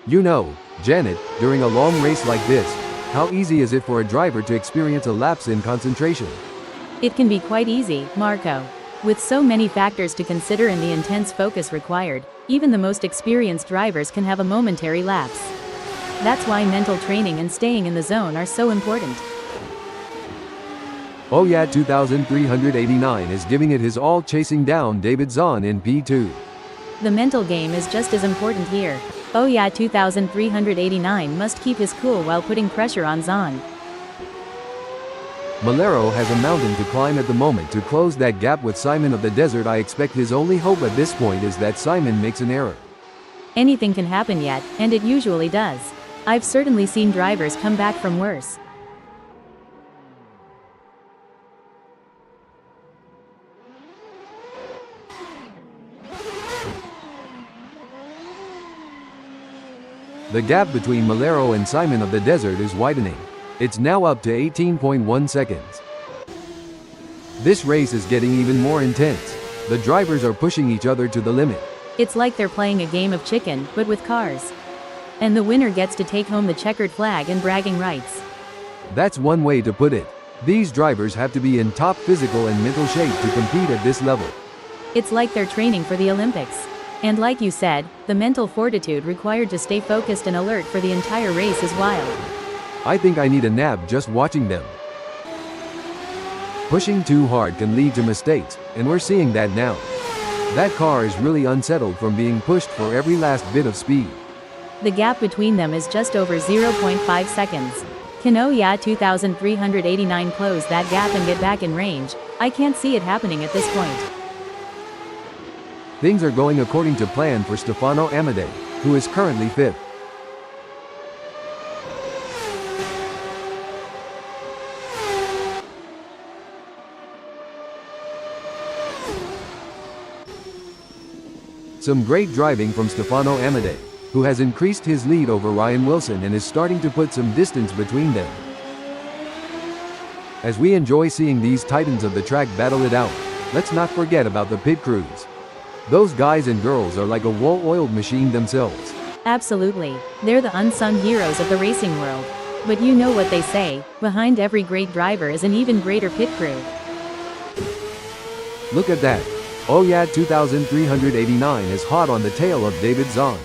You know, Janet, during a long race like this, how easy is it for a driver to experience a lapse in concentration? It can be quite easy, Marco. With so many factors to consider and the intense focus required, even the most experienced drivers can have a momentary lapse. That's why mental training and staying in the zone are so important. Oyad 2389 is giving it his all chasing down David Zahn in P2. The mental game is just as important here. Oyad 2389 must keep his cool while putting pressure on Zahn. Malero has a mountain to climb at the moment to close that gap with Simon of the Desert. I expect his only hope at this point is that Simon makes an error. Anything can happen yet, and it usually does. I've certainly seen drivers come back from worse. The gap between Malero and Simon of the Desert is widening. It's now up to 18.1 seconds. This race is getting even more intense. The drivers are pushing each other to the limit. It's like they're playing a game of chicken, but with cars. And the winner gets to take home the checkered flag and bragging rights. That's one way to put it. These drivers have to be in top physical and mental shape to compete at this level. It's like they're training for the Olympics. And like you said, the mental fortitude required to stay focused and alert for the entire race is wild. I think I need a nap just watching them. Pushing too hard can lead to mistakes, and we're seeing that now. That car is really unsettled from being pushed for every last bit of speed. The gap between them is just over 0.5 seconds. Can Oyad 2389 close that gap and get back in range? I can't see it happening at this point. Things are going according to plan for Stefano Amadei, who is currently 5th. Some great driving from Stefano Amadei, who has increased his lead over Ryan Wilson and is starting to put some distance between them. As we enjoy seeing these titans of the track battle it out, let's not forget about the pit crews. Those guys and girls are like a well-oiled machine themselves. Absolutely. They're the unsung heroes of the racing world. But you know what they say, behind every great driver is an even greater pit crew. Look at that. Oyad 2389 is hot on the tail of David Zahn.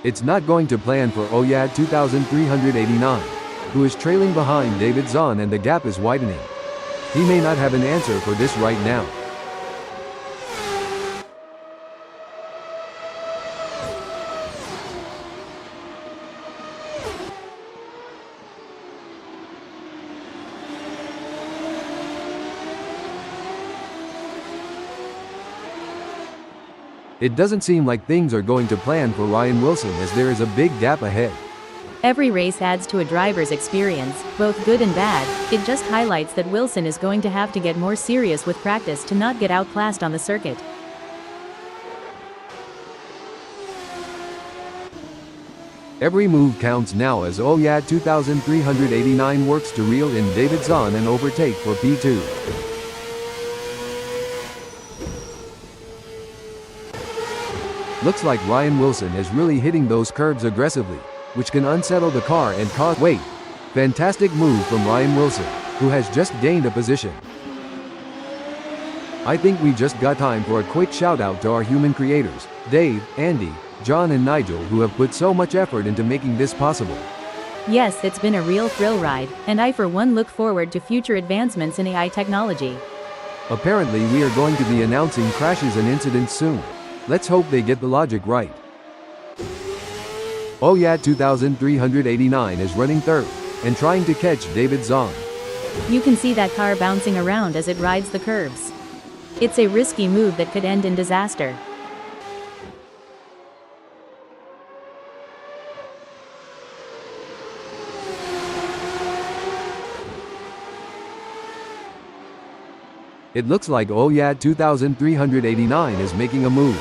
It's not going to plan for Oyad 2389, who is trailing behind David Zahn and the gap is widening. He may not have an answer for this right now. It doesn't seem like things are going to plan for Ryan Wilson as there is a big gap ahead. Every race adds to a driver's experience, both good and bad. It just highlights that Wilson is going to have to get more serious with practice to not get outclassed on the circuit. Every move counts now as Oyad 2389 works to reel in David Zahn and overtake for P2. Looks like Ryan Wilson is really hitting those curves aggressively, which can unsettle the car and cause wait. Fantastic move from Ryan Wilson, who has just gained a position. I think we just got time for a quick shout out to our human creators, Dave, Andy, John and Nigel, who have put so much effort into making this possible. Yes, it's been a real thrill ride, and I for one look forward to future advancements in AI technology. Apparently we are going to be announcing crashes and incidents soon. Let's hope they get the logic right. Oyad 2389 is running third, and trying to catch David Zahn. You can see that car bouncing around as it rides the curves. It's a risky move that could end in disaster. It looks like Oyad 2389 is making a move.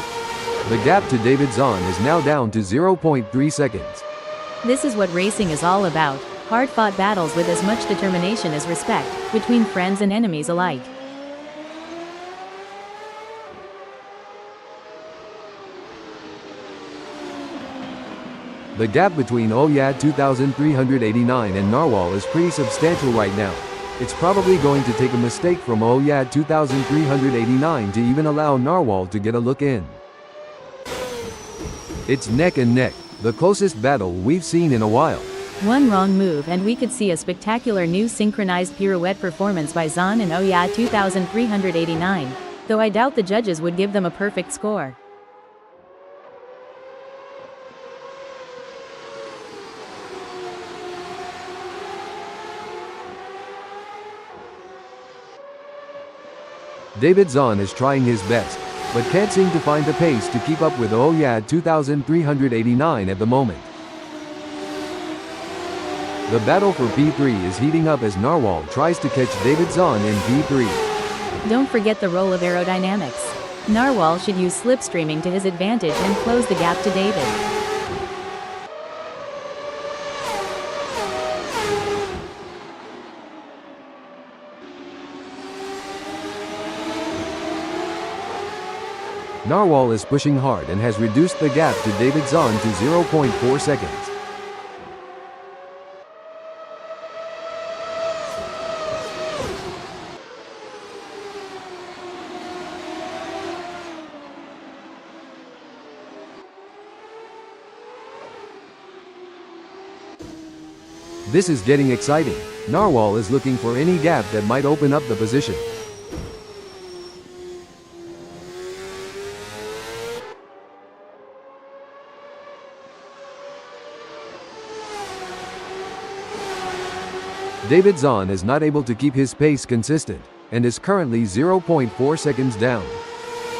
The gap to David Zahn is now down to 0.3 seconds. This is what racing is all about, hard-fought battles with as much determination as respect, between friends and enemies alike. The gap between Oyad 2389 and Narwhal is pretty substantial right now. It's probably going to take a mistake from Oyad 2389 to even allow Narwhal to get a look in. It's neck and neck, the closest battle we've seen in a while. One wrong move and we could see a spectacular new synchronized pirouette performance by Zahn and Oyad 2389, though I doubt the judges would give them a perfect score. David Zahn is trying his best, but can't seem to find the pace to keep up with Oyad 2389 at the moment. The battle for P3 is heating up as Narwhal tries to catch David Zahn in P3. Don't forget the role of aerodynamics. Narwhal should use slipstreaming to his advantage and close the gap to David. Narwhal is pushing hard and has reduced the gap to David Zahn to 0.4 seconds. This is getting exciting. Narwhal is looking for any gap that might open up the position. David Zahn is not able to keep his pace consistent, and is currently 0.4 seconds down.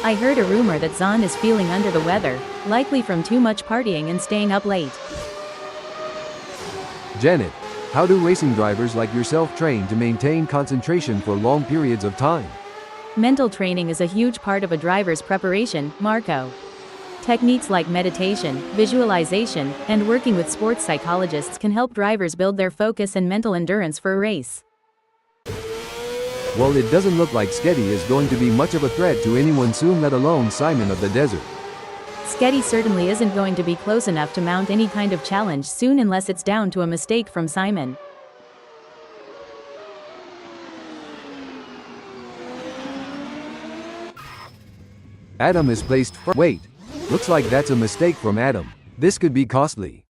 I heard a rumor that Zahn is feeling under the weather, likely from too much partying and staying up late. Janet, how do racing drivers like yourself train to maintain concentration for long periods of time? Mental training is a huge part of a driver's preparation, Marco. Techniques like meditation, visualization, and working with sports psychologists can help drivers build their focus and mental endurance for a race. Well, it doesn't look like Sketty is going to be much of a threat to anyone soon, let alone Simon of the Desert. Sketty certainly isn't going to be close enough to mount any kind of challenge soon unless it's down to a mistake from Simon. Adam is placed first. Wait. Looks like that's a mistake from Adam. This could be costly.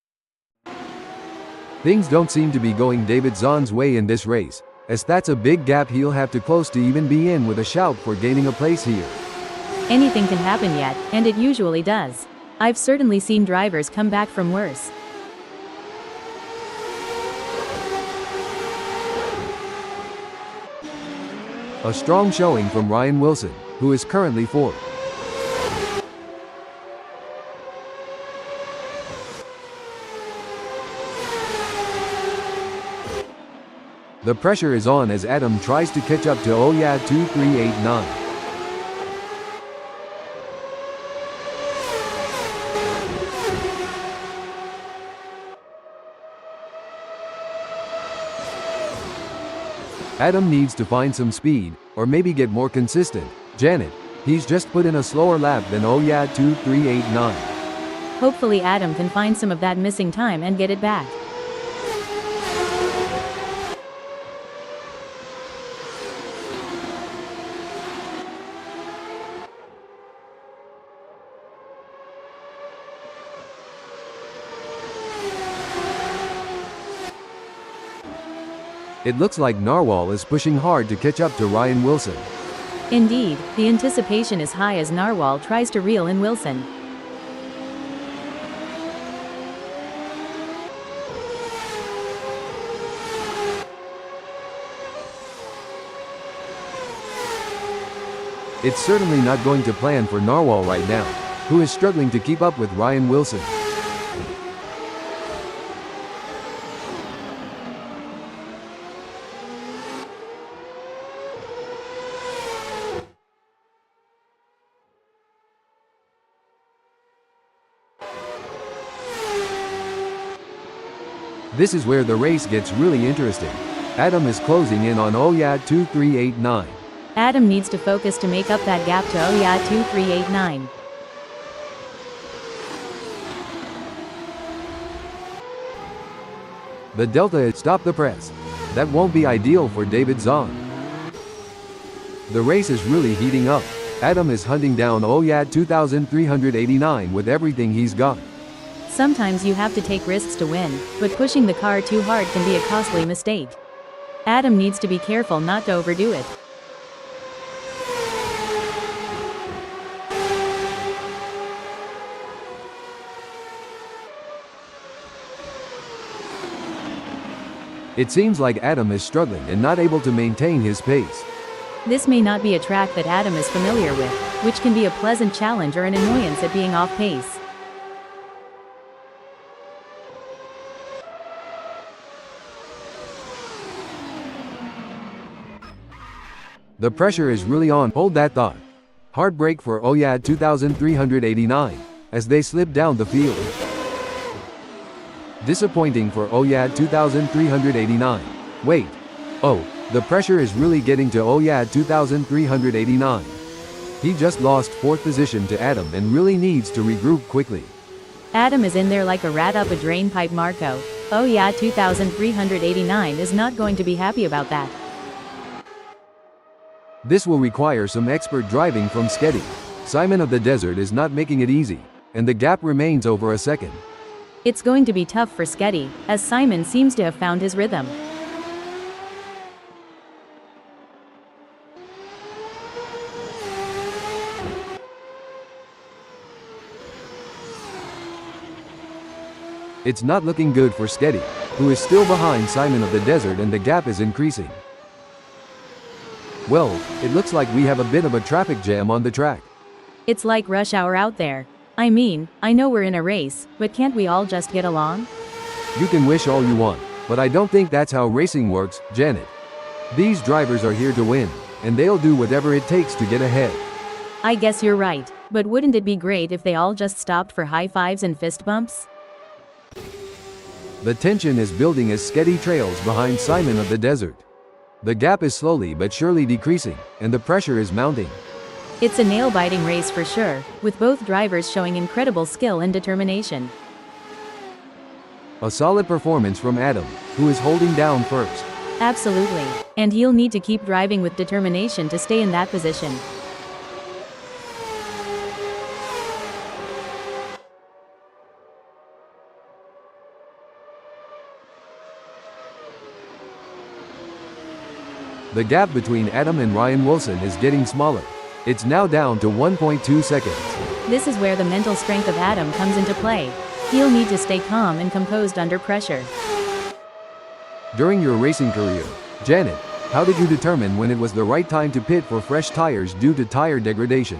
Things don't seem to be going David Zahn's way in this race, as that's a big gap he'll have to close to even be in with a shout for gaining a place here. Anything can happen yet, and it usually does. I've certainly seen drivers come back from worse. A strong showing from Ryan Wilson, who is currently fourth. The pressure is on as Adam tries to catch up to Oyad 2389. Adam needs to find some speed, or maybe get more consistent. Janet, he's just put in a slower lap than Oya 2389. Hopefully Adam can find some of that missing time and get it back. It looks like Narwhal is pushing hard to catch up to Ryan Wilson. Indeed, the anticipation is high as Narwhal tries to reel in Wilson. It's certainly not going to plan for Narwhal right now, who is struggling to keep up with Ryan Wilson. This is where the race gets really interesting. Adam is closing in on Oya 2389. Adam needs to focus to make up that gap to Oya 2389. The Delta is stop the press. That won't be ideal for David Zahn. The race is really heating up. Adam is hunting down Oya 2389 with everything he's got. Sometimes you have to take risks to win, but pushing the car too hard can be a costly mistake. Adam needs to be careful not to overdo it. It seems like Adam is struggling and not able to maintain his pace. This may not be a track that Adam is familiar with, which can be a pleasant challenge or an annoyance at being off pace. The pressure is really on. Hold that thought. Hard break for Oya 2389 as they slip down the field. Disappointing for Oya 2389. Wait. Oh, the pressure is really getting to Oya 2389. He just lost 4th position to Adam and really needs to regroup quickly. Adam is in there like a rat up a drain pipe. Marco. Oya 2389 is not going to be happy about that. This will require some expert driving from Sketty. Simon of the Desert is not making it easy, and the gap remains over a second. It's going to be tough for Sketty, as Simon seems to have found his rhythm. It's not looking good for Sketty, who is still behind Simon of the Desert, and the gap is increasing. Well, it looks like we have a bit of a traffic jam on the track. It's like rush hour out there. I mean, I know we're in a race, but can't we all just get along? You can wish all you want, but I don't think that's how racing works, Janet. These drivers are here to win, and they'll do whatever it takes to get ahead. I guess you're right, but wouldn't it be great if they all just stopped for high fives and fist bumps? The tension is building as Sketty trails behind Simon of the Desert. The gap is slowly but surely decreasing, and the pressure is mounting. It's a nail-biting race for sure, with both drivers showing incredible skill and determination. A solid performance from Adam, who is holding down first. Absolutely, and he'll need to keep driving with determination to stay in that position. The gap between Adam and Ryan Wilson is getting smaller. It's now down to 1.2 seconds. This is where the mental strength of Adam comes into play. He'll need to stay calm and composed under pressure. During your racing career, Janet, how did you determine when it was the right time to pit for fresh tires due to tire degradation?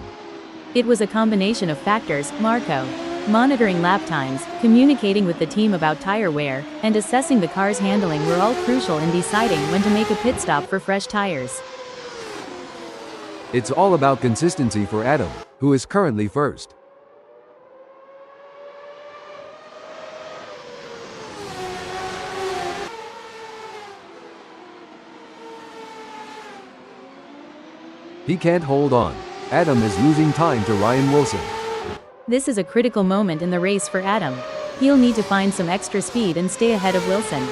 It was a combination of factors, Marco. Monitoring lap times, communicating with the team about tire wear, and assessing the car's handling were all crucial in deciding when to make a pit stop for fresh tires. It's all about consistency for Adam, who is currently first. He can't hold on. Adam is losing time to Ryan Wilson. This is a critical moment in the race for Adam. He'll need to find some extra speed and stay ahead of Wilson.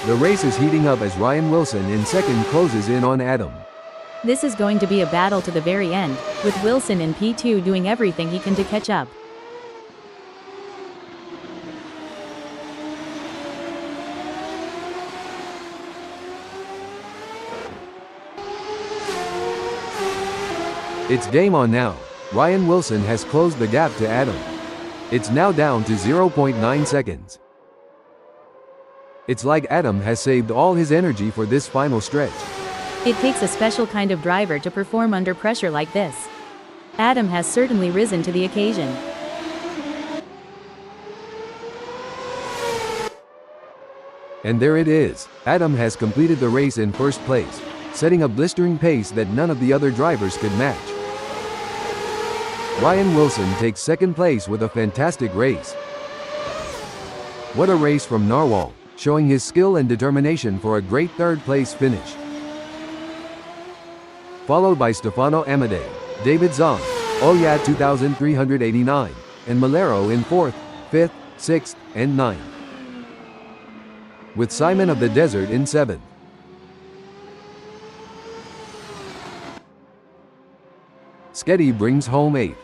The race is heating up as Ryan Wilson in second closes in on Adam. This is going to be a battle to the very end, with Wilson in P2 doing everything he can to catch up. It's game on now. Ryan Wilson has closed the gap to Adam. It's now down to 0.9 seconds. It's like Adam has saved all his energy for this final stretch. It takes a special kind of driver to perform under pressure like this. Adam has certainly risen to the occasion. And there it is. Adam has completed the race in first place, setting a blistering pace that none of the other drivers could match. Ryan Wilson takes second place with a fantastic race. What a race from Narwhal, showing his skill and determination for a great third-place finish. Followed by Stefano Amadei, David Zong, Oyat 2389, and Malero in 4th, 5th, 6th, and 9th. With Simon of the Desert in 7th. Sketty brings home 8th.